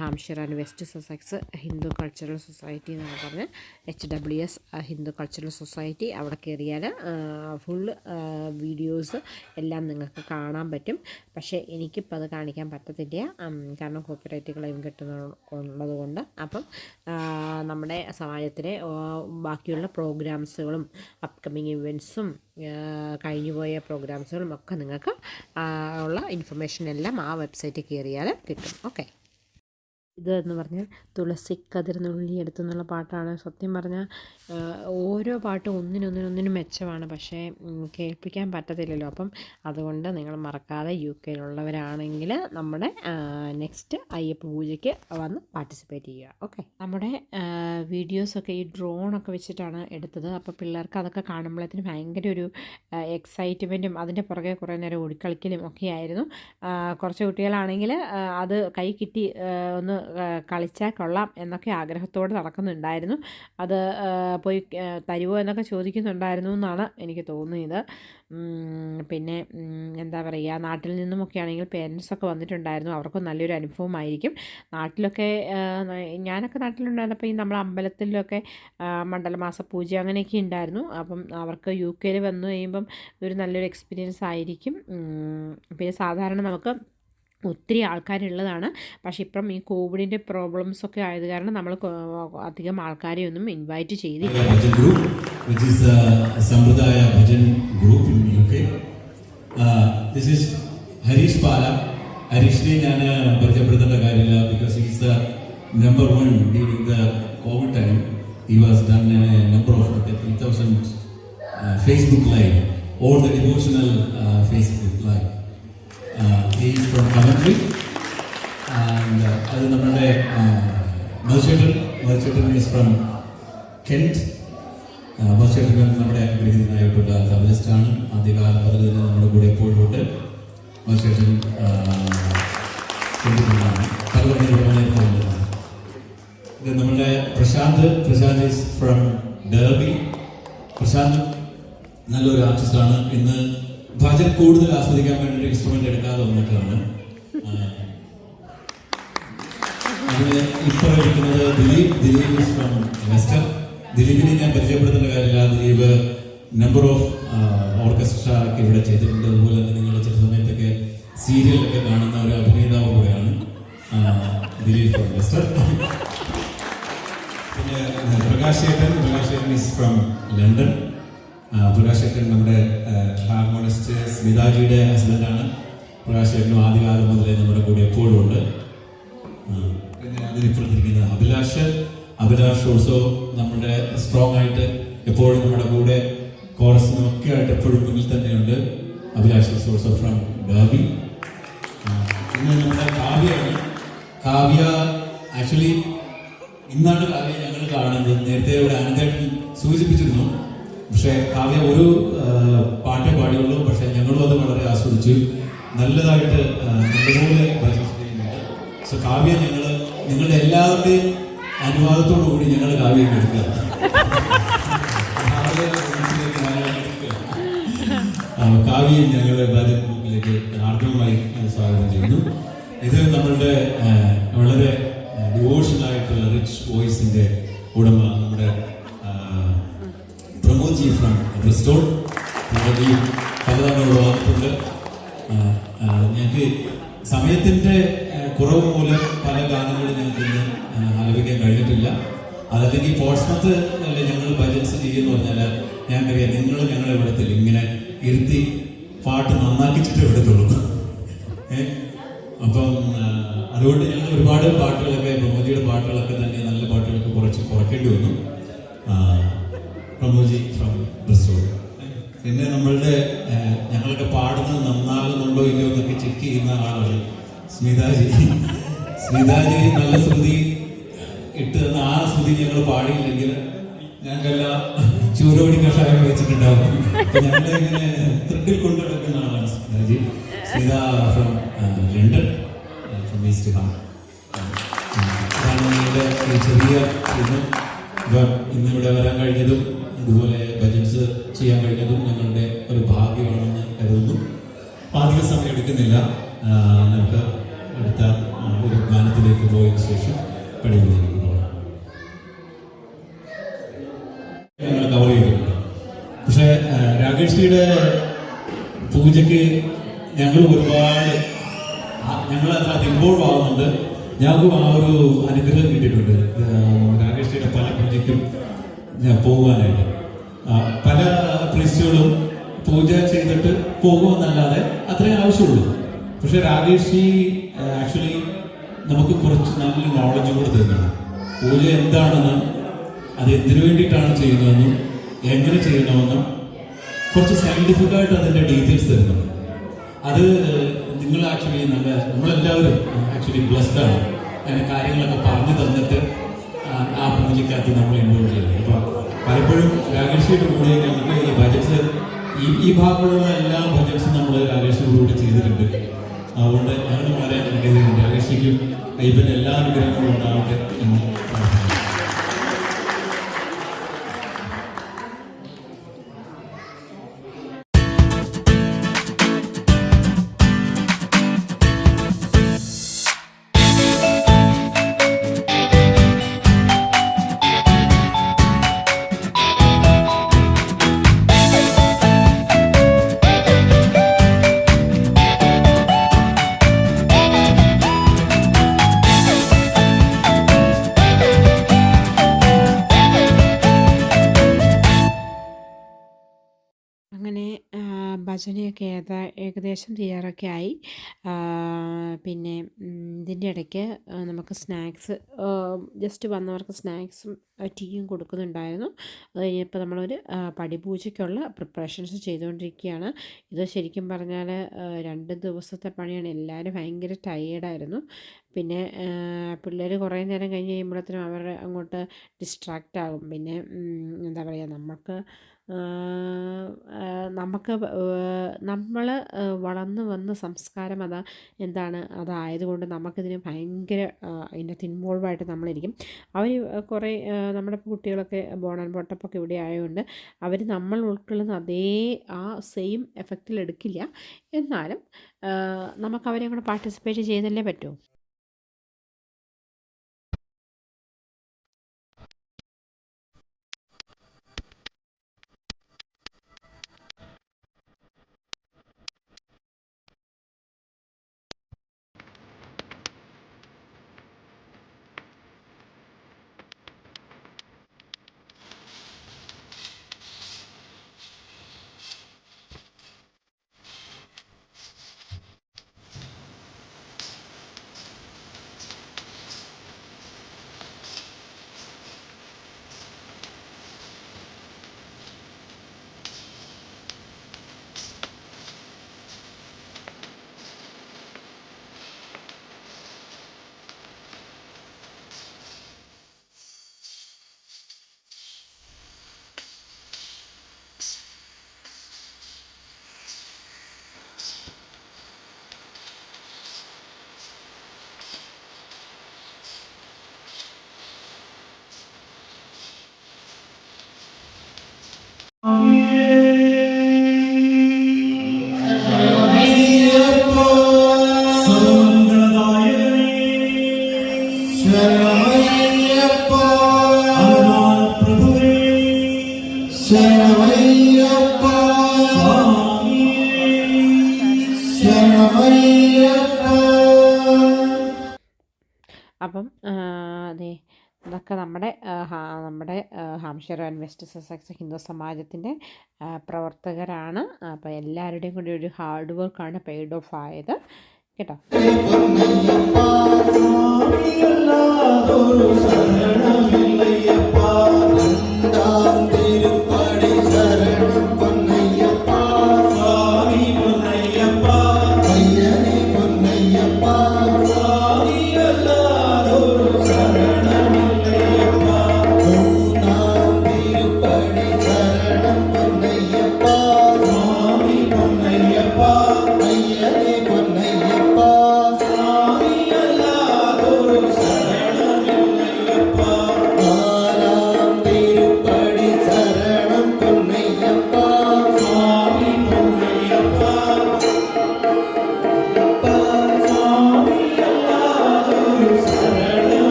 Hampshire and West Sussex Hindu cultural society എന്നാണ് പറഞ്ഞത്, HWS ഹിന്ദു കൾച്ചറൽ സൊസൈറ്റി. അവിടെ കയറിയാൽ ഫുള്ള് വീഡിയോസ് എല്ലാം നിങ്ങൾക്ക് കാണാൻ പറ്റും. പക്ഷേ എനിക്കിപ്പോൾ അത് കാണിക്കാൻ പറ്റത്തില്ല, കാരണം കോപ്പിറൈറ്റ് ക്ലെയിം കിട്ടുന്നുള്ളത് കൊണ്ട്. അപ്പം നമ്മുടെ സമാജത്തിലെ ബാക്കിയുള്ള പ്രോഗ്രാംസുകളും അപ്കമിങ് ഇവൻറ്റ്സും കഴിഞ്ഞുപോയ പ്രോഗ്രാംസുകളും ഒക്കെ നിങ്ങൾക്ക് ഉള്ള ഇൻഫർമേഷൻ എല്ലാം ആ വെബ്സൈറ്റിൽ കയറിയാൽ കിട്ടും. ഓക്കെ. ഇതെന്ന് പറഞ്ഞാൽ തുളസിക്കതിർന്നുള്ളിയെടുത്തു എന്നുള്ള പാട്ടാണ്. സത്യം പറഞ്ഞാൽ ഓരോ പാട്ടും ഒന്നിനൊന്നിനൊന്നിനും മെച്ചമാണ്, പക്ഷേ കേൾപ്പിക്കാൻ പറ്റത്തില്ലല്ലോ. അപ്പം അതുകൊണ്ട് നിങ്ങൾ മറക്കാതെ UK-യിലുള്ളവരാണെങ്കിൽ നമ്മുടെ നെക്സ്റ്റ് അയ്യപ്പ പൂജയ്ക്ക് വന്ന് പാർട്ടിസിപ്പേറ്റ് ചെയ്യുക. ഓക്കെ, നമ്മുടെ വീഡിയോസൊക്കെ ഈ ഡ്രോണൊക്കെ വെച്ചിട്ടാണ് എടുത്തത്. അപ്പോൾ പിള്ളേർക്ക് അതൊക്കെ കാണുമ്പോഴത്തേന് ഭയങ്കര ഒരു എക്സൈറ്റ്മെൻറ്റും അതിൻ്റെ പുറകെ കുറേ നേരം ഓടിക്കളിക്കലും ഒക്കെ ആയിരുന്നു. കുറച്ച് കുട്ടികളാണെങ്കിൽ അത് കൈ കിട്ടി ഒന്ന് കളിച്ചാൽ കൊള്ളാം എന്നൊക്കെ ആഗ്രഹത്തോടെ നടക്കുന്നുണ്ടായിരുന്നു. അത് പോയി തരുമോ എന്നൊക്കെ ചോദിക്കുന്നുണ്ടായിരുന്നു എന്നാണ് എനിക്ക് തോന്നിയത്. പിന്നെ എന്താ പറയുക, നാട്ടിൽ നിന്നുമൊക്കെ ആണെങ്കിൽ പേരൻസൊക്കെ വന്നിട്ടുണ്ടായിരുന്നു. അവർക്കും നല്ലൊരു അനുഭവമായിരിക്കും. നാട്ടിലൊക്കെ ഞാനൊക്കെ നാട്ടിലുണ്ടായിരുന്നപ്പോൾ ഈ നമ്മുടെ അമ്പലത്തിലൊക്കെ മണ്ഡലമാസ പൂജ അങ്ങനെയൊക്കെ ഉണ്ടായിരുന്നു. അപ്പം അവർക്ക് UK-യിൽ വന്നു കഴിയുമ്പം ഒരു നല്ലൊരു എക്സ്പീരിയൻസ് ആയിരിക്കും. പിന്നെ സാധാരണ നമുക്ക് ഒത്തിരി ആൾക്കാരുള്ളതാണ്, പക്ഷേ ഇപ്പം ഈ കോവിഡിൻ്റെ പ്രോബ്ലംസൊക്കെ ആയത് കാരണം നമ്മൾ അധികം ആൾക്കാരെ ഒന്നും ഇൻവൈറ്റ് ചെയ്തില്ല. Bhajan group, which is a Sampradaya Bhajan group in UK. This is Harish Pala. ഹരീഷിനെ ഞാൻ പരിചയപ്പെടുത്തേണ്ട കാര്യമില്ല, because he is the number one during the COVID time. He was done in a number of 3,000 Facebook live, all the devotional Facebook live. He is from Coventry, and അത് നമ്മുടെ മർച്ചേട്ടൻ is from Kent. മർച്ചേട്ടൻ നമ്മുടെ ഗൃഹീതനായിട്ടുള്ള തബലിസ്റ്റാണ്. ആദ്യകാലം മുതൽ തന്നെ നമ്മുടെ കൂടെ എപ്പോഴും ഉണ്ട്. മർച്ചേട്ടൻ ഇത് നമ്മുടെ Prashant is from Derby. Prashant നല്ലൊരു ആർട്ടിസ്റ്റാണ്. ഇന്ന് ഭജൻ കൂടുതൽ ആസ്വദിക്കാൻ വേണ്ടി ഒരു ഇൻസ്ട്രുമെന്റ് എടുക്കാതെ വന്നിട്ടാണ്. അതിന് ഇപ്പോൾ ഇരിക്കുന്നത് ദിലീപ് ഫ്രം വെസ്റ്റർ. ദിലീപിനെ ഞാൻ പരിചയപ്പെടുത്തേണ്ട കാര്യമില്ല. ദിലീപ് നമ്പർ ഓഫ് ഓർക്കസ്ട്ര ഒക്കെ ഇവിടെ ചെയ്തിട്ടുണ്ട്. അതുപോലെ തന്നെ നിങ്ങൾ ചില സമയത്തൊക്കെ സീരിയലൊക്കെ കാണുന്ന ഒരു അഭിനേതാവ് കൂടെയാണ് ദിലീപ് ഫ്രം വെസ്റ്റർ. പിന്നെ പ്രകാശ് ചേട്ടൻ ഈസ് ഫ്രം ലണ്ടൻ. പ്രകാശ് ചേട്ടൻ നമ്മുടെ ഹാർമോണിസ്റ്റ് സ്മിതാജിയുടെ ഹസ്ബൻഡാണ്. പ്രകാശ് ചേട്ടനും ആദ്യകാലം മുതലേ നമ്മുടെ കൂടെ എപ്പോഴും ഉണ്ട്. പിന്നെ അതിനിപ്പുറത്തിരിക്കുന്ന അഭിലാഷ് ഓൾസോ നമ്മുടെ സ്ട്രോങ് ആയിട്ട് എപ്പോഴും നമ്മുടെ കൂടെ കോറസിനും ഒക്കെ ആയിട്ട് എപ്പോഴും മുന്നിൽ തന്നെയുണ്ട്. Abhilash is also from derby. പിന്നെ നമ്മുടെ കാവ്യ ആക്ച്വലി ഇന്നാണ് കാവ്യ ഞങ്ങൾ കാണുന്നത്. നേരത്തെ ഇവിടെ ആനന്ദേട്ടൻ സൂചിപ്പിച്ചിരുന്നു, പക്ഷെ കാവ്യ ഒരു പാട്ടേ പാടിയുള്ളൂ. പക്ഷെ ഞങ്ങളും അത് വളരെ ആസ്വദിച്ചു. നല്ലതായിട്ട് നല്ലപോലെ ചെയ്യുന്നുണ്ട്. സോ കാവ്യ നിങ്ങളുടെ എല്ലാവരുടെയും അനുവാദത്തോടു കൂടി ഞങ്ങൾ കാവ്യം എടുക്കുക. കാവ്യം ഞങ്ങളുടെ ബജറ്റ് ഗ്രൂപ്പിലേക്ക് ആർദ്രമായി സ്വാഗതം ചെയ്യുന്നു. ഇത് നമ്മളുടെ വളരെ ഡിവോഷണൽ ആയിട്ടുള്ള റിച്ച് വോയിസിന്റെ ഉടമ നമ്മുടെ പ്രമോദ്ജി ഫ്രം ബ്രിസ്റ്റോൾ. പ്രമോദ്ജി പലതവണ വന്നിട്ടുണ്ട്. ഞങ്ങൾക്ക് സമയത്തിന്റെ കുറവ് മൂലം പല ഗാനങ്ങളും ഞങ്ങൾക്ക് ഇന്ന് ആലപിക്കാൻ കഴിഞ്ഞിട്ടില്ല. അതല്ലെങ്കിൽ പോർട്സ്മത്ത് അല്ലെ ഞങ്ങൾ ഭജൻസ് ചെയ്യുമെന്ന് പറഞ്ഞാൽ ഞങ്ങൾക്കറിയാം നിങ്ങൾ ഞങ്ങളെ വിടത്തില്ല. ഇങ്ങനെ ഇരുത്തി പാട്ട് നന്നാക്കിച്ചിട്ട് വിടത്തുള്ളൂ. അപ്പം അതുകൊണ്ട് ഞങ്ങൾ ഒരുപാട് പാട്ടുകളൊക്കെ പ്രമോദിയുടെ പാട്ടുകളൊക്കെ തന്നെ നല്ല പാട്ടുകളൊക്കെ കുറയ്ക്കേണ്ടി വന്നു. പ്രമോദി ഫ്രം ബ്രിസ്റ്റോൾ. പിന്നെ നമ്മളുടെ ഞങ്ങളൊക്കെ പാടുന്നത് നന്നാകുന്നുണ്ടോ ഇല്ലയോ എന്നൊക്കെ ചെക്ക് ചെയ്യുന്ന ആളാണ് സ്മിതാജി. നല്ല ശ്രുതി ഇട്ട് തന്ന ആ ശ്രുതി ഞങ്ങൾ പാടിയില്ലെങ്കിൽ ഞങ്ങൾക്കെല്ലാം ചൂരോടി കഷായം വെച്ചിട്ടുണ്ടാവും. ഞങ്ങളെ ഇങ്ങനെ ത്രിഡിൽ കൊണ്ടു നടക്കുന്ന ആളാണ് Smitha ji. Smitha from London, from East Ham. അതാണ് ഞങ്ങളുടെ ചെറിയ ഇന്നിവിടെ വരാൻ കഴിഞ്ഞതും ഇതുപോലെ ഭജൻസ് ചെയ്യാൻ കഴിഞ്ഞതും ഞങ്ങളുടെ ഒരു ഭാഗ്യമാണെന്ന് കരുതുന്നു. അധിക സമയം എടുക്കുന്നില്ല. നമുക്ക് അടുത്ത ഒരു ഗാനത്തിലേക്ക് പോയതിനു ശേഷം പടിഞ്ഞു ഞങ്ങൾ കവർ ചെയ്തിട്ടുണ്ട്. പക്ഷെ രാകേഷ്ജിയുടെ പൂജയ്ക്ക് ഞങ്ങൾ ഒരുപാട് അതിനകത്ത് ഇൻവോൾവ് ആവുന്നുണ്ട്. ഞങ്ങൾക്കും ആ ഒരു അനുഗ്രഹം കിട്ടിയിട്ടുണ്ട്. രാകേഷ്ജിയുടെ പല പൂജയ്ക്കും പോകുവാനായിട്ട് പല പ്രീസ്റ്റുകളും പൂജ ചെയ്തിട്ട് പോകുമെന്നല്ലാതെ അത്രയും ആവശ്യമുള്ളൂ. പക്ഷെ രാകേഷ് ആക്ച്വലി നമുക്ക് കുറച്ച് നല്ല നോളജ് കൂടെ തരുന്നുണ്ട്. പൂജ എന്താണെന്നും അത് എന്തിനു വേണ്ടിയിട്ടാണ് ചെയ്യുന്നതെന്നും എങ്ങനെ ചെയ്യണമെന്നും കുറച്ച് സയൻറ്റിഫിക്കായിട്ട് അതിൻ്റെ ഡീറ്റെയിൽസ് തരുന്നുണ്ട്. അത് നിങ്ങൾ ആക്ച്വലി നമ്മളെല്ലാവരും ആക്ച്വലി ബ്ലെസ്ഡ് ആണ്. അങ്ങനെ കാര്യങ്ങളൊക്കെ പറഞ്ഞു തന്നിട്ട് ആ പൂജയ്ക്കകത്ത് നമ്മൾ ഇൻവോൾവ് ചെയ്യുന്നത്. അപ്പം പലപ്പോഴും രാകേഷിയുടെ കൂടെ ഞങ്ങൾക്ക് ഈ ബജറ്റ്സ് ഈ ഭാഗങ്ങളുള്ള എല്ലാ ബജറ്റ്സും നമ്മൾ രാകേഷിൻ്റെ കൂടെ ചെയ്തിട്ടുണ്ട്. അതുകൊണ്ട് ഞങ്ങൾ വളരെ അനുഗ്രഹിക്കുന്നു. രാകേഷിക്കും അയ്യപ്പൻ്റെ എല്ലാ അനുഗ്രഹങ്ങളും ഉണ്ടാവട്ടെ എന്ന് പ്രാർത്ഥിക്കുന്നു. അങ്ങനെ ഭജനയൊക്കെ ഏകദേശം തയ്യാറൊക്കെ ആയി. പിന്നെ ഇതിൻ്റെ ഇടയ്ക്ക് നമുക്ക് സ്നാക്സ് ജസ്റ്റ് വന്നവർക്ക് സ്നാക്സും ടീയും കൊടുക്കുന്നുണ്ടായിരുന്നു. അത് കഴിഞ്ഞപ്പോൾ നമ്മളൊരു പടിപൂജയ്ക്കുള്ള പ്രിപ്പറേഷൻസ് ചെയ്തുകൊണ്ടിരിക്കുകയാണ്. ഇത് ശരിക്കും പറഞ്ഞാൽ 2 ദിവസത്തെ പണിയാണ്. എല്ലാവരും ഭയങ്കര ടയേർഡായിരുന്നു. പിന്നെ പിള്ളേർ കുറേ നേരം കഴിഞ്ഞ് കഴിയുമ്പോഴത്തേനും അവർ അങ്ങോട്ട് ഡിസ്ട്രാക്റ്റ് ആകും. പിന്നെ എന്താ പറയുക, നമ്മൾ വളർന്നു വന്ന സംസ്കാരം അതായതുകൊണ്ട് നമുക്കിതിന് ഭയങ്കര അതിനകത്ത് ഇൻവോൾവായിട്ട് നമ്മളിരിക്കും. അവർ കുറേ നമ്മുടെ കുട്ടികളൊക്കെ ബോൺ ആൻഡ് ബോട്ടപ്പൊക്കെ ഇവിടെ ആയതുകൊണ്ട് അവർ നമ്മൾ ഉൾക്കൊള്ളുന്ന ആ സെയിം എഫക്റ്റിൽ എടുക്കില്ല. എന്നാലും നമുക്കവരെ കൂടെ പാർട്ടിസിപ്പേറ്റ് ചെയ്തല്ലേ പറ്റൂ. അപ്പം അതെ, ഇതൊക്കെ നമ്മുടെ Hampshire and West Sussex Hindu സമാജത്തിൻ്റെ പ്രവർത്തകരാണ്. അപ്പോൾ എല്ലാവരുടെയും കൂടി ഒരു ഹാർഡ് വർക്കാണ് പെയ്ഡ് ഓഫ് ആയത് കേട്ടോ. പൊന്നയ്യപ്പ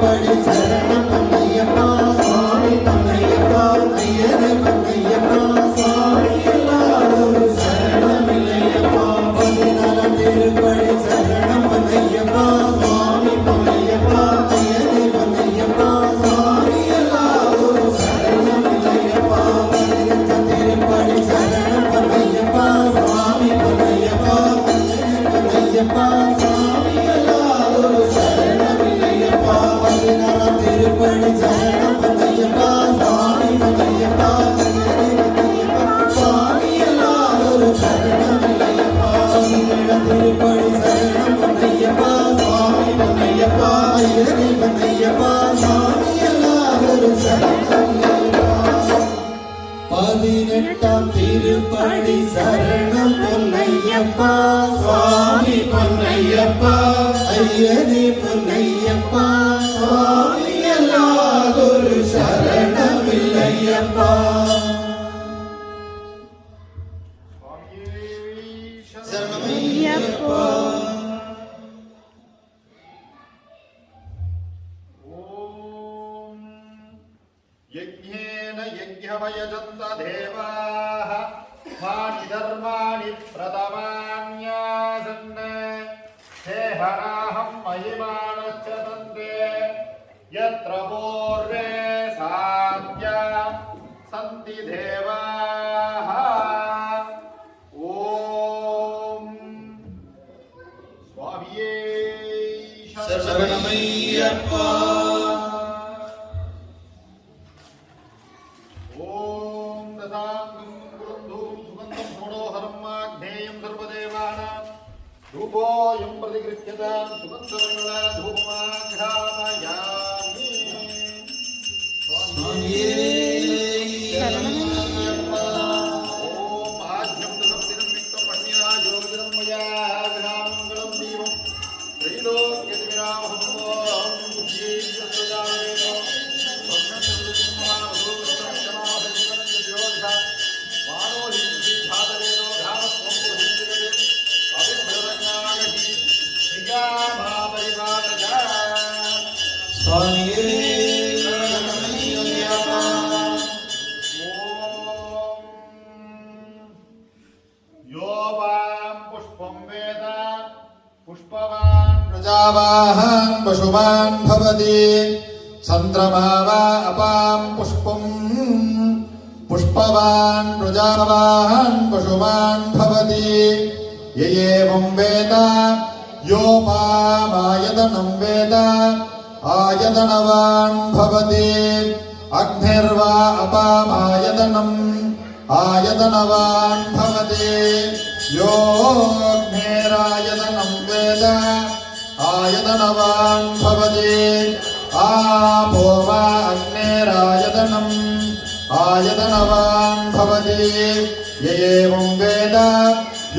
തിരുപ്പടി ശരണം പൊന്നയ്യപ്പ സ്വാമി പൊന്നയ്യപ്പ അയ്യനെ പൊന്നയ്യപ്പ സ്വാമി എല്ലാവരും ശരണമില്ലയ്യപ്പ പതിനാലാം തിരുപ്പടി ശരണം പൊന്നയ്യപ്പ സ്വാമി പൊന്നയ്യപ്പ അയ്യനെ പൊന്നയ്യപ്പ സ്വാമി എല്ലാവരും ശരണമില്ലയ്യപ്പ പതിനഞ്ചാം തിരുപ്പടി ശരണം പൊന്നയ്യപ്പ സ്വാമി പൊന്നയ്യപ്പ അയ്യനെ പൊന്നയ്യപ്പ സ്വാമി എല്ലാവരും ശരണമില്ലയ്യപ്പ പതിനാറാം തിരുപ്പടി ശരണം പൊന്നയ്യപ്പ സ്വാമി പൊന്നയ്യപ്പ അയ്യനെ പൊന്നയ്യപ്പ സ്വാമി എല്ലാവരും ശരണമില്ലയ്യപ്പ പതിനേഴാം തിരുപ്പടി ശരണം പൊന്നയ്യപ്പ സ്വാമി പൊന്നയ്യപ്പ അയ്യനെ പൊന്നയ്യപ്പ സ്വാമി എല്ലാവരും ശരണമില്ലയ്യപ്പ പതിനെട്ടാം തിരുപ്പടി ശരണം പൊന്നയ്യപ്പ സ്വാമി പൊന്നയ്യപ്പ അയ്യനെ പൊന്നയ്യപ്പ സ്വാമി എല്ലാവരും ശരണമില്ലയ്യപ്പ ശരണമയ്യപ്പ यज्ञेन यज्ञमयजन्त देवाः मानि धर्माणि प्रथमान्यासन् हेहराहं महिमानश्च तन्ते यत्र पूर्वे साध्या सन्ति देवाः ॐ स्वामिये ശരണമയ്യപ്പ ॐ ददाङ्गं गुरुन्धूं सुगन्धं मनोहरं माघ्नेयं सर्वदेवानां धूपोऽयं प्रतिगृह्यतां सुगन्धवर्णधूपमाघ्रामयामि സ്വാമിയേ ശരണമയ്യപ്പ ॐ आद्यं दशं विक्तपण्या योगिनं मया ग्रामङ्गलं दीपं त्रैलोक्यतिविरामहं बुद्धिर्यस्तदामेव സ്വാമിയേ ശരണമയ്യപ്പ योपां पुष्पं वेद पुष्पवान् प्रजावाहन् पशुमान् भवति चन्द्रमा वा अपां पुष्पं पुष्पवान् प्रजावाहन् पशुमान् भवति य एवं वेद योपामायतनं वेद आयतनवान् भवति अग्निर्वा अपामायतनम् आयतनवान् भवति योऽग्निरायतनं वेद आयतनवान् भवति आपो वा अग्निरायतनम् आयतनवान् भवति य एवं वेद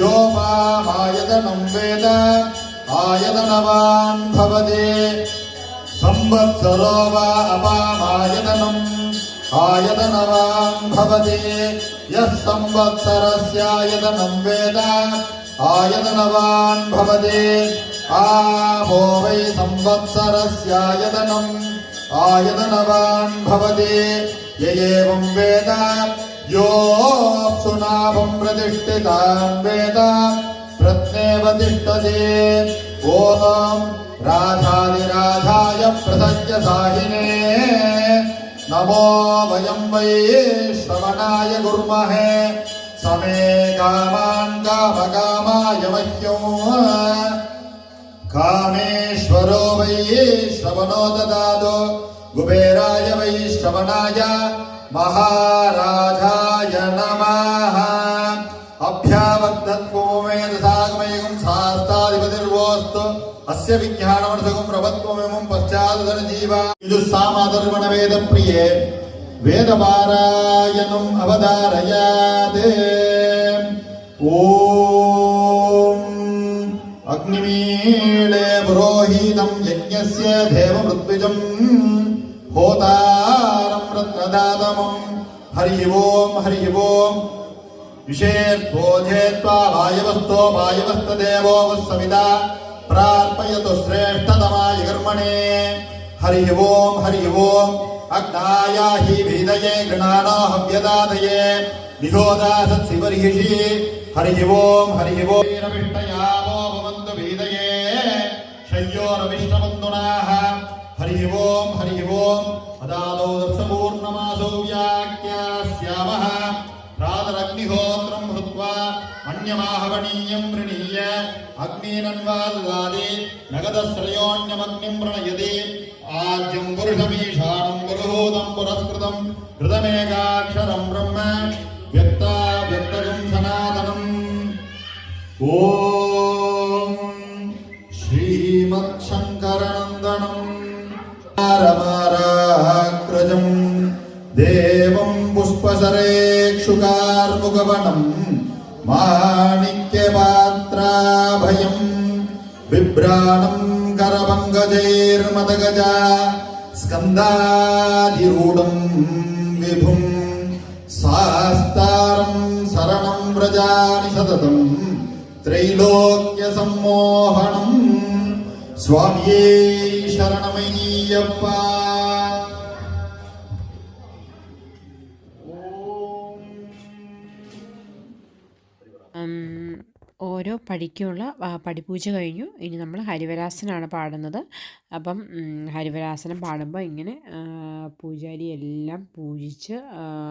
योपामायतनं वेद आयतनवान् भवति संवत्सरो वा अपामायतनम् आयतनवान् भवति यः संवत्सरस्यायतनं वेद आयतनवान् भवति आपो वै संवत्सरस्यायतनम् आयतनवान् भवति य एवं वेद योऽप्सुनाभं प्रतिष्ठितां वेद प्रत्नेव तिष्ठति ॐ राधादिराधाय प्रसज्यसाहिने नमो वयं वै श्रवणाय कुर्महे समे कामान् कामकामाय मह्यं कामेश्वरो वै श्रवणो ददातु कुबेराय वै श्रवणाय महाराजाय नमः अभ्यावद्दत्पूमेदसागमयं शास्त्राधिपतिर्वोऽस्तु अस्य विज्ञानमर्थकं प्रभत्वमिमं पश्चादधनजीवा युजुस्सामाधर्मणवेदप्रिये वेदपारायणम् अवधारयात् ॐ अग्निमीळे पुरोहितं यज्ञस्य देवमृत्विजं होतारं रत्नदातमं हरि ओम् विषेद्बोधेत्वा वायवस्तदेवो वः सविता प्रार्पयतु श्रेष्ठतमाय कर्मणे हरि ओम अग्नायाहि वेदये गणाना हव्यदादये निहोदासत्सिवर्हिषि हरि ओम रविष्टयामो भवन्तु वेदये शय्योरविष्टबन्धुनाः हरि ओम अदालो दर्शपूर्णमासो व्याख्यास्यामः प्रातरग्निहोत्रं हृत्वा अन्यमाहवणीयं वृणीय अग्निनन्वाददाति नगदश्रयोण्यमग्निं प्रणयति आज्यं पुरुषमीशानं पुरुहूतं पुरस्कृतं कृतमेकाक्षरं ब्रह्म व्यक्तगं सनातनम् ॐ श्रीमत्शङ्करनन्दनं रमाराग्रजं देवं पुष्पसरेक्षुकार्मुकवनं माणिक्यपात्राभयं बिभ्राणं करपङ्कजैर्मदगजा स्कन्दाधिरूढं विभुं शास्तारं शरणं व्रजामि सततं त्रैलोक्यसम्मोहनं स्वामिये शरणमय्यप्पा ഓരോ പടിക്കുമുള്ള പടിപൂജ കഴിഞ്ഞു. ഇനി നമ്മൾ ഹരിവരാസനാണ് പാടുന്നത്. അപ്പം ഹരിവരാസനം പാടുമ്പോൾ ഇങ്ങനെ പൂജാരി എല്ലാം പൂജിച്ച്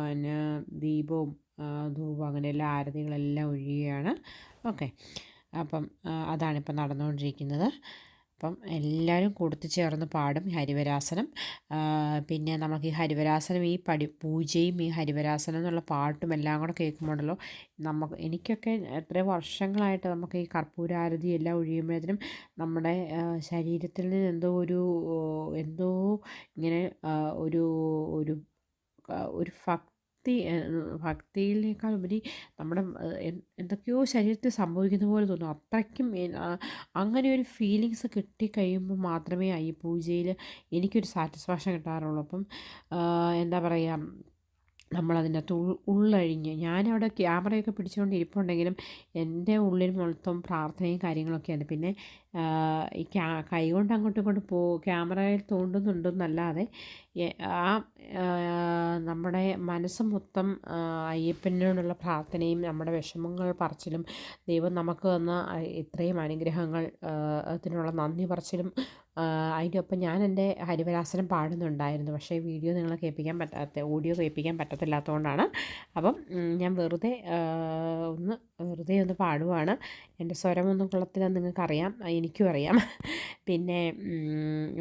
പിന്നെ ദീപവും ധൂപവും അങ്ങനെ എല്ലാ ആരതികളെല്ലാം ഒഴിയുകയാണ്. ഓക്കെ, അപ്പം അതാണിപ്പം നടന്നുകൊണ്ടിരിക്കുന്നത്. അപ്പം എല്ലാവരും കൊടുത്തു ചേർന്ന് പാടും ഹരിവരാസനം. പിന്നെ നമുക്ക് ഈ ഹരിവരാസനം ഈ പൂജയും ഈ ഹരിവരാസനം എന്നുള്ള പാട്ടും എല്ലാം കൂടെ കേൾക്കുമ്പോഴല്ലോ എനിക്കൊക്കെ എത്ര വർഷങ്ങളായിട്ട് നമുക്ക് ഈ കർപ്പൂരാരതി എല്ലാം ഒഴിയുമ്പോഴത്തേനും നമ്മുടെ ശരീരത്തിൽ നിന്ന് എന്തോ ഇങ്ങനെ ഒരു ഒരു ഒരു ഭക്തിയിലേക്കാൾ ഉപരി നമ്മുടെ എന്തൊക്കെയോ ശരീരത്തിൽ സംഭവിക്കുന്ന പോലെ തോന്നും. അത്രയ്ക്കും അങ്ങനെ ഒരു ഫീലിങ്സ് കിട്ടിക്കഴിയുമ്പോൾ മാത്രമേ ഈ പൂജയിൽ എനിക്കൊരു സാറ്റിസ്ഫാക്ഷൻ കിട്ടാറുള്ളൂ. അപ്പം എന്താ പറയുക, നമ്മളതിനകത്ത് ഉള്ളഴിഞ്ഞ് ഞാനവിടെ ക്യാമറയൊക്കെ പിടിച്ചുകൊണ്ട് ഇരിപ്പുണ്ടെങ്കിലും എൻ്റെ ഉള്ളിൽ മൊത്തം പ്രാർത്ഥനയും കാര്യങ്ങളൊക്കെയാണ്. പിന്നെ ഈ കൈ കൊണ്ട് അങ്ങോട്ടും ഇങ്ങോട്ടും ക്യാമറയിൽ തോണ്ടുന്നുണ്ടെന്നല്ലാതെ നമ്മുടെ മനസ്സ് മൊത്തം അയ്യപ്പനോടുള്ള പ്രാർത്ഥനയും നമ്മുടെ വിഷമങ്ങൾ പറച്ചിലും ദൈവം നമുക്ക് തന്ന ഇത്രയും അനുഗ്രഹങ്ങൾ അതിനുള്ള നന്ദി പറച്ചിലും അതിൻ്റെ ഒപ്പം ഞാൻ എൻ്റെ ഹരിവരാസനം പാടുന്നുണ്ടായിരുന്നു. പക്ഷേ ഓഡിയോ കേൾപ്പിക്കാൻ പറ്റത്തില്ലാത്തതുകൊണ്ടാണ്. അപ്പം ഞാൻ വെറുതെ ഒന്ന് പാടുവാണ്. എൻ്റെ സ്വരമൊന്നും കൊള്ളത്തില്ലെന്ന് നിങ്ങൾക്കറിയാം, എനിക്കും അറിയാം. പിന്നെ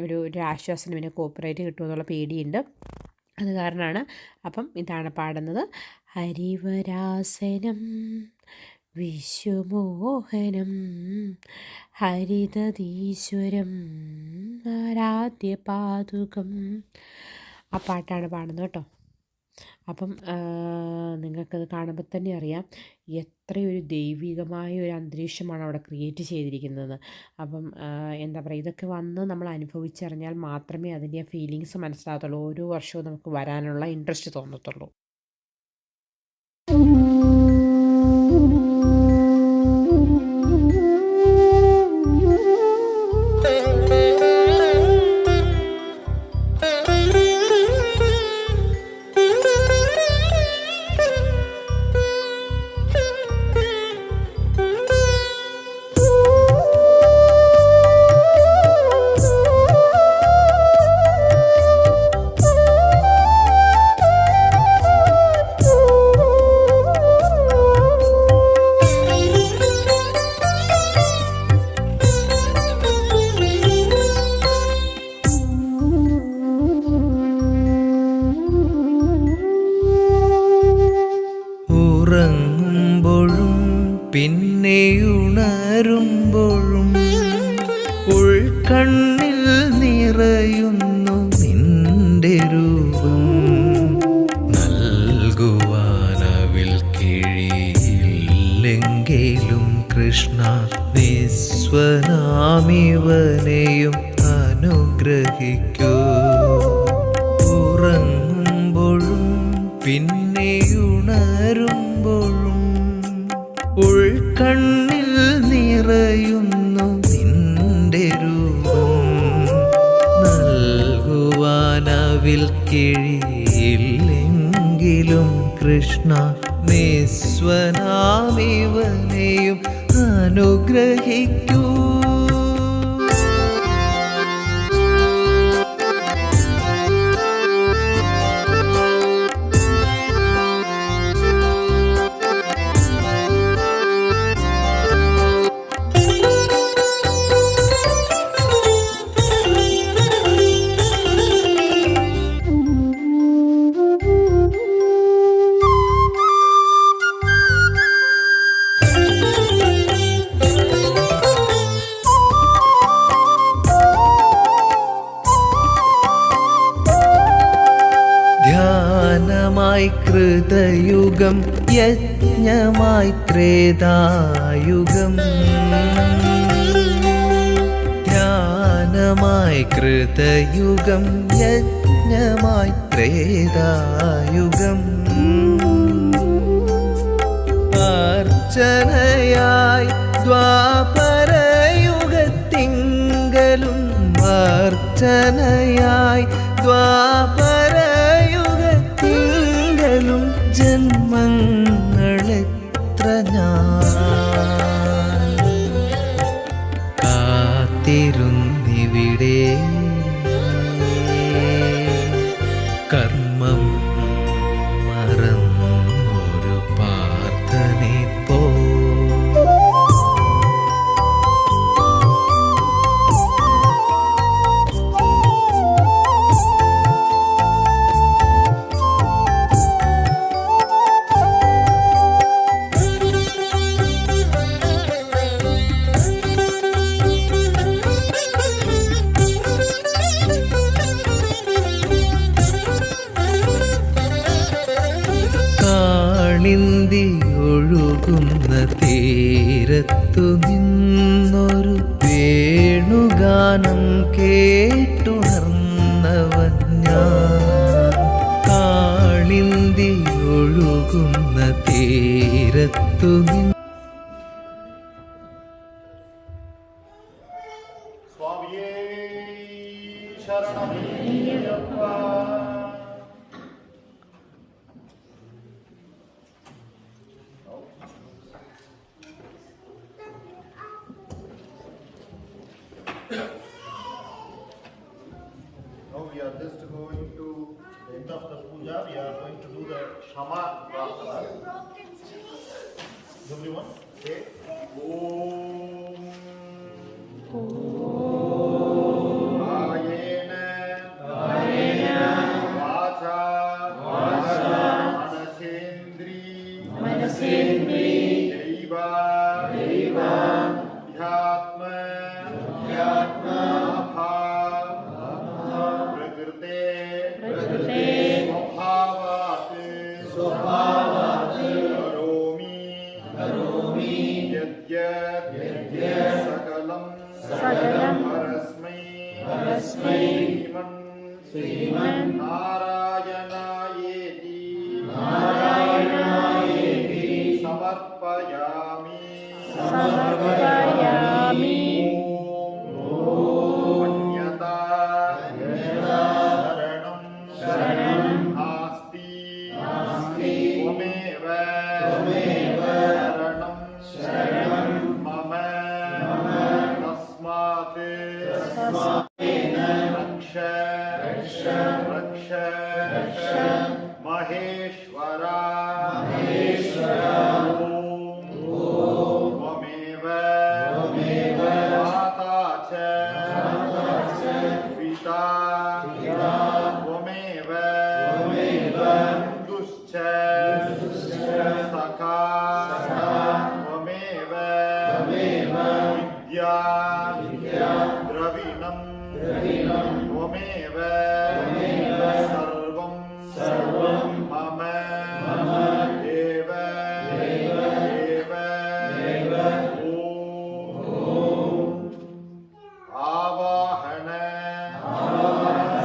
ഒരു ആശ്വാസം പിന്നെ കോപ്പിറൈറ്റ് കിട്ടുമെന്നുള്ള പേടിയുണ്ട്, അത് കാരണമാണ്. അപ്പം ഇതാണ് പാടുന്നത്. ഹരിവരാസനം വിശ്വമോഹനം ഹരിതീശ്വരം ആരാധ്യപാദുകം. ആ പാട്ടാണ് പാടുന്നത് കേട്ടോ. അപ്പം നിങ്ങൾക്കത് കാണുമ്പോൾ തന്നെ അറിയാം എത്രയൊരു ദൈവികമായ ഒരു അന്തരീക്ഷമാണ് അവിടെ ക്രിയേറ്റ് ചെയ്തിരിക്കുന്നത്. അപ്പം എന്താ പറയുക, ഇതൊക്കെ വന്ന് നമ്മൾ അനുഭവിച്ചറിഞ്ഞാൽ മാത്രമേ അതിൻ്റെ ഫീലിങ്സ് മനസ്സിലാകത്തുള്ളൂ. ഓരോ വർഷവും നമുക്ക് വരാനുള്ള ഇൻട്രസ്റ്റ് തോന്നത്തുള്ളൂ. ഉറങ്ങുമ്പോഴും പിന്നെയുണരുമ്പോഴും ഉൾക്കണ്ണിൽ നിറയുന്നു നിന്റെ രൂപം. നൽകുവാനവിൽ കിഴിയില്ലെങ്കിലും കൃഷ്ണ നിസ്വനാമിവനെയും അനുഗ്രഹിക്കൂ. ഉറങ്ങുമ്പോഴും പിന്നെയുണരുമ്പോഴും ഉൾക്കണ്ണിൽ നിറയുന്നു നിന്റെ രൂപം. നൽകുവാനവിൽ കനവിൽ കിഴിയില്ലെങ്കിലും കൃഷ്ണ നിസ്വനാമിവനെയും അനുഗ്രഹിക്കൂ. ധ്യാനമായി കൃതയുഗം യജ്ഞമായി ത്രേതായുഗം. ധ്യാനമായി കൃതയുഗം യജ്ഞമായി ത്രേതായുഗം. അർച്ചനയായി ദ്വാപരയുഗത്തിങ്കലും അർച്ചനയായി ദ്വാപരയുഗത്തിങ്കലും ജന്മങ്ങളെത്ര ഞാൻ കാത്തിരുന്നിവിടെ കർമ്മം മറന്നൊരു പ്രാർത്ഥനെ പോ. കാളിന്തി ഒഴുകുന്ന തീരത്തു നിന്നൊരു വേണുഗാനം കേട്ടുണർന്നവൻ ഞാൻ. കാളിന്തി ഒഴുകുന്ന തീരത്തു നിന്ന് സ്വാമിയേ ശരണമയ്യപ്പ. Now we are just going to the end of the puja. We are going to do the Shama Prarthana. Everyone say Om. Ayena Vacha Manasendri Deva Dhyatma सकलं परस्मै श्रीमन् नारायणायेति समर्पयामि अन्यथा शरणं नास्ति त्वमेव शरणं मम रक्ष महेश्वरा त्वमेव माता च पिता त्वमेव बन्धुश्च सखा त्वमेव विद्या द्रविणं त्वमेव सर्वं मम एव आवाहन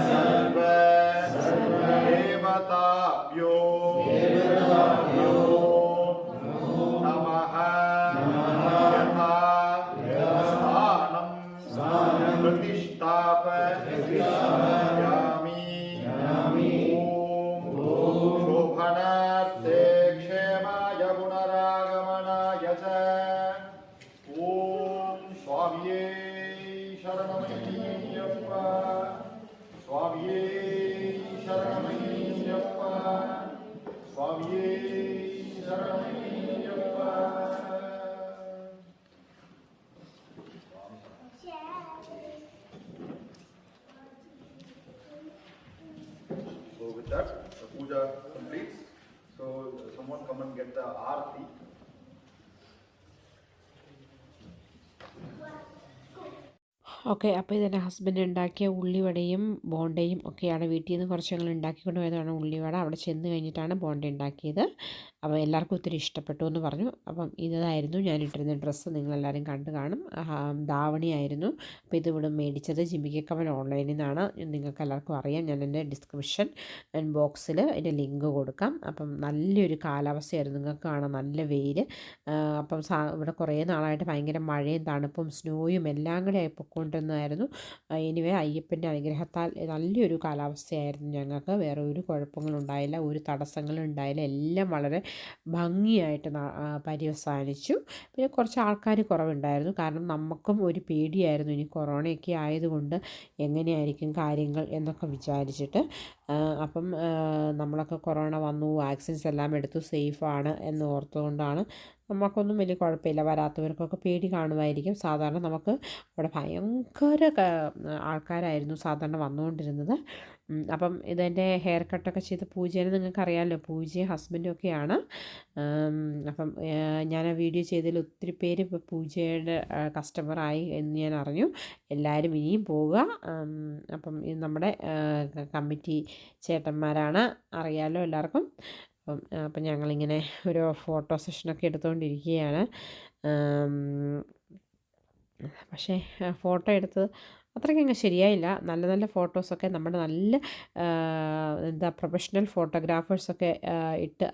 सर्व देवताभ्यो नमः यथा स्थानं प्रतिष्ठापयामि that, the puja completes. So someone come and get the aarti. Okay, അപ്പോൾ ഇതെൻ്റെ ഹസ്ബൻഡ് ഉണ്ടാക്കിയ ഉള്ളിവടയും ബോണ്ടയും ഒക്കെയാണ്. വീട്ടിൽ നിന്ന് കുറച്ച് ഞങ്ങൾ ഉണ്ടാക്കിക്കൊണ്ട് പോയതാണ് ഉള്ളിവട. അവിടെ ചെന്ന് കഴിഞ്ഞിട്ടാണ് ബോണ്ട ഉണ്ടാക്കിയത്. അപ്പോൾ എല്ലാവർക്കും ഒത്തിരി ഇഷ്ടപ്പെട്ടു എന്ന് പറഞ്ഞു. അപ്പം ഇതായിരുന്നു ഞാനിട്ടിരുന്ന ഡ്രസ്സ്, നിങ്ങളെല്ലാവരും കണ്ടു കാണും. ധാവണിയായിരുന്നു. അപ്പോൾ ഇതിവിടെ മേടിച്ചത് ജിമിക്കക്കമൽ ഓൺലൈനിൽ നിന്നാണ്. നിങ്ങൾക്ക് എല്ലാവർക്കും അറിയാം. ഞാൻ എൻ്റെ ഡിസ്ക്രിപ്ഷൻ ബോക്സിൽ അതിൻ്റെ ലിങ്ക് കൊടുക്കാം. അപ്പം നല്ലൊരു കാലാവസ്ഥയായിരുന്നു, നിങ്ങൾക്ക് കാണാം, നല്ല വെയിൽ. അപ്പം ഇവിടെ കുറേ നാളായിട്ട് ഭയങ്കര മഴയും തണുപ്പും സ്നോയും എല്ലാം കൂടെ പൊയ്ക്കൊണ്ടിരുന്നതായിരുന്നു. എനിവേ അയ്യപ്പൻ്റെ അനുഗ്രഹത്താൽ നല്ലൊരു കാലാവസ്ഥയായിരുന്നു ഞങ്ങൾക്ക്. വേറെ ഒരു കുഴപ്പങ്ങളും ഉണ്ടായില്ല, ഒരു തടസ്സങ്ങളും ഉണ്ടായില്ല. എല്ലാം വളരെ ഭംഗിയായിട്ട് പര്യവസാനിച്ചു. പിന്നെ കുറച്ച് ആൾക്കാർ കുറവുണ്ടായിരുന്നു, കാരണം നമുക്കും ഒരു പേടിയായിരുന്നു ഇനി കൊറോണയൊക്കെ ആയതുകൊണ്ട് എങ്ങനെയായിരിക്കും കാര്യങ്ങൾ എന്നൊക്കെ വിചാരിച്ചിട്ട്. അപ്പം നമ്മളൊക്കെ കൊറോണ വന്നു, വാക്സിൻസ് എല്ലാം എടുത്തു, സേഫാണ് എന്ന് ഓർത്തുകൊണ്ടാണ്. നമുക്കൊന്നും വലിയ കുഴപ്പമില്ല, വരാത്തവർക്കൊക്കെ പേടി കാണുമായിരിക്കും. സാധാരണ നമുക്ക് അവിടെ ഭയങ്കര ആൾക്കാരായിരുന്നു സാധാരണ വന്നുകൊണ്ടിരുന്നത്. അപ്പം ഇതെൻ്റെ ഹെയർ കട്ടൊക്കെ ചെയ്ത് പൂജേനെ നിങ്ങൾക്കറിയാമല്ലോ, പൂജയും ഹസ്ബൻഡും ഒക്കെയാണ്. അപ്പം ഞാൻ ആ വീഡിയോ ചെയ്തതിൽ ഒത്തിരി പേര് ഇപ്പോൾ പൂജയുടെ കസ്റ്റമറായി എന്ന് ഞാൻ അറിഞ്ഞു. എല്ലാവരും ഇനിയും പോവുക. അപ്പം ഇത് നമ്മുടെ കമ്മിറ്റി ചേട്ടന്മാരാണ്, അറിയാമല്ലോ എല്ലാവർക്കും. അപ്പം ഞങ്ങളിങ്ങനെ ഒരു ഫോട്ടോ സെഷനൊക്കെ എടുത്തുകൊണ്ടിരിക്കുകയാണ്. പക്ഷേ ഫോട്ടോ എടുത്തത് അത്രയ്ക്കങ്ങ് ശരിയായില്ല. നല്ല നല്ല ഫോട്ടോസൊക്കെ നമ്മുടെ നല്ല പ്രൊഫഷണൽ ഫോട്ടോഗ്രാഫേഴ്സൊക്കെ ഇട്ട്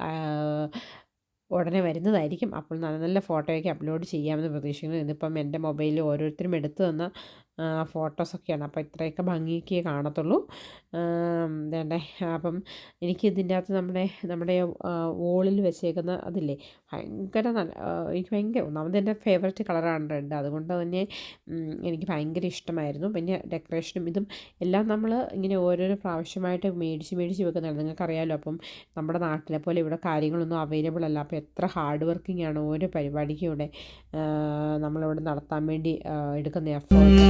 ഉടനെ വരുന്നതായിരിക്കും. അപ്പോൾ നല്ല നല്ല ഫോട്ടോയൊക്കെ അപ്ലോഡ് ചെയ്യാമെന്ന് പ്രതീക്ഷിക്കുന്നു. ഇതിപ്പം എൻ്റെ മൊബൈലിൽ ഓരോരുത്തരും എടുത്തു തന്ന ഫോട്ടോസൊക്കെയാണ്. അപ്പോൾ ഇത്രയൊക്കെ ഭംഗിയൊക്കെ കാണത്തുള്ളൂ. വേണ്ടേ. അപ്പം എനിക്ക് ഇതിൻ്റെ അകത്ത് നമ്മുടെ വോളിൽ വെച്ചേക്കുന്ന അതില്ലേ, ഭയങ്കര നല്ല, എനിക്ക് ഭയങ്കര, ഒന്നാമത് എൻ്റെ ഫേവററ്റ് കളറാണ് റെഡ്. അതുകൊണ്ട് തന്നെ എനിക്ക് ഭയങ്കര ഇഷ്ടമായിരുന്നു. പിന്നെ ഡെക്കറേഷനും ഇതും എല്ലാം നമ്മൾ ഇങ്ങനെ ഓരോരോ പ്രാവശ്യമായിട്ട് മേടിച്ച് വെക്കുന്നതാണ്, നിങ്ങൾക്കറിയാമല്ലോ. അപ്പം നമ്മുടെ നാട്ടിലെ പോലെ ഇവിടെ കാര്യങ്ങളൊന്നും അവൈലബിൾ അല്ല. അപ്പോൾ എത്ര ഹാർഡ് വർക്കിംഗ് ആണ് ഓരോ പരിപാടിക്കും ഇവിടെ നമ്മളിവിടെ നടത്താൻ വേണ്ടി എടുക്കുന്ന എഫേർട്ട്.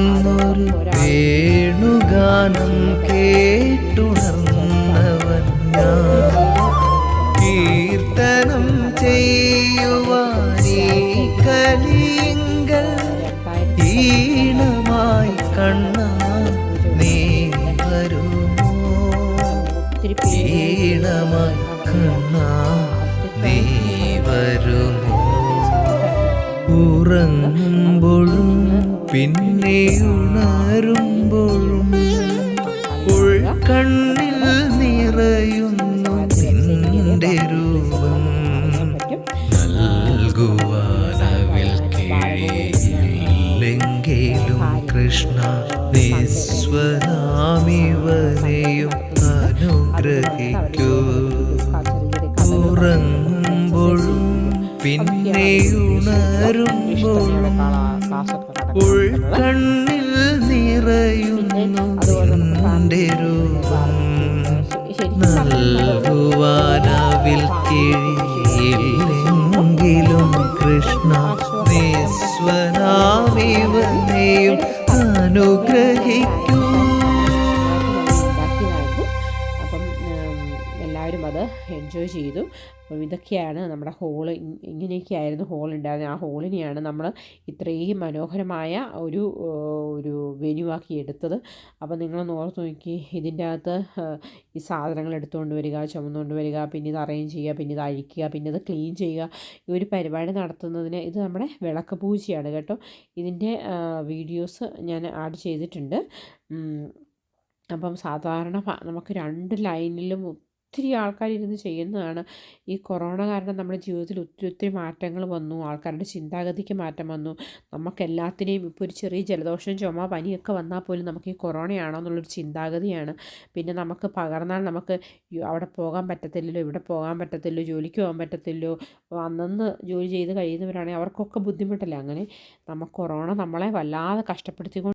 വേണുഗാനം കേട്ടുണർന്നവൻ ഞാൻ, കീർത്തനം ചെയ്യുവാനീ കലിങ്കൽ ഈണമായി കണ്ണാ നീ വരുമോ, ഈണമായി കണ്ണാ നീ വരുമോ. ഉറങ്ങുമ്പോഴും പിന്നെ ഉണരുമ്പോഴും ഉൾക്കണ്ണിൽ നിറയുന്നു നിന്റെ രൂപം, നൽകുവാനവിൽ കഴിയില്ലെങ്കിലും കൃഷ്ണ നിസ്വനാമിവനെയും അനുഗ്രഹിക്കൂ. ഉറങ്ങുമ്പോഴും പിന്നെ ഉണരുമ്പോഴും ഉൾക്കണ്ണിൽ നിറയുന്നു നിന്റെ രൂപം, നൽകുവാനവിൽ കഴിയില്ലെങ്കിലും കൃഷ്ണ നിസ്വനാമിവനെയും അനുഗ്രഹിക്കൂ. അപ്പം എല്ലാവരും അത് എൻജോയ് ചെയ്തു. അപ്പം ഇതൊക്കെയാണ് നമ്മുടെ ഹോള്. ഇങ്ങനെയൊക്കെയായിരുന്നു ഹോൾ ഉണ്ടായിരുന്നത്. ആ ഹോളിനെയാണ് നമ്മൾ ഇത്രയും മനോഹരമായ ഒരു വെന്യൂ ആക്കി എടുത്തത്. അപ്പോൾ നിങ്ങളൊന്ന് ഓർത്ത് നോക്കി, ഇതിൻ്റെ അകത്ത് ഈ സാധനങ്ങൾ എടുത്തുകൊണ്ട് വരിക, ചുമന്നുകൊണ്ട് വരിക, പിന്നെ ഇത് അറേഞ്ച് ചെയ്യുക, പിന്നെ ഇത് അഴിക്കുക, പിന്നെ ഇത് ക്ലീൻ ചെയ്യുക. ഈ ഒരു പരിപാടി നടത്തുന്നതിന് ഇത് നമ്മുടെ വിളക്ക് പൂജയാണ് കേട്ടോ. ഇതിൻ്റെ വീഡിയോസ് ഞാൻ ആഡ് ചെയ്തിട്ടുണ്ട്. അപ്പം സാധാരണ നമുക്ക് 2 ലൈനിലും ഒത്തിരി ആൾക്കാരിരുന്ന് ചെയ്യുന്നതാണ്. ഈ കൊറോണ കാരണം നമ്മുടെ ജീവിതത്തിൽ ഒത്തിരി മാറ്റങ്ങൾ വന്നു. ആൾക്കാരുടെ ചിന്താഗതിക്ക് മാറ്റം വന്നു. നമുക്കെല്ലാത്തിനെയും ഇപ്പോൾ ഒരു ചെറിയ ജലദോഷം, ചുമ, പനിയൊക്കെ വന്നാൽ പോലും നമുക്ക് ഈ കൊറോണയാണോ എന്നുള്ളൊരു ചിന്താഗതിയാണ്. പിന്നെ നമുക്ക് പകർന്നാൽ നമുക്ക് അവിടെ പോകാൻ പറ്റത്തില്ലല്ലോ, ഇവിടെ പോകാൻ പറ്റത്തില്ലോ, ജോലിക്ക് പോകാൻ പറ്റത്തില്ലോ. അന്നന്ന് ജോലി ചെയ്ത് കഴിയുന്നവരാണെങ്കിൽ അവർക്കൊക്കെ ബുദ്ധിമുട്ടല്ലേ. അങ്ങനെ കൊറോണ നമ്മളെ വല്ലാതെ കഷ്ടപ്പെടുത്തിക്കൊണ്ട്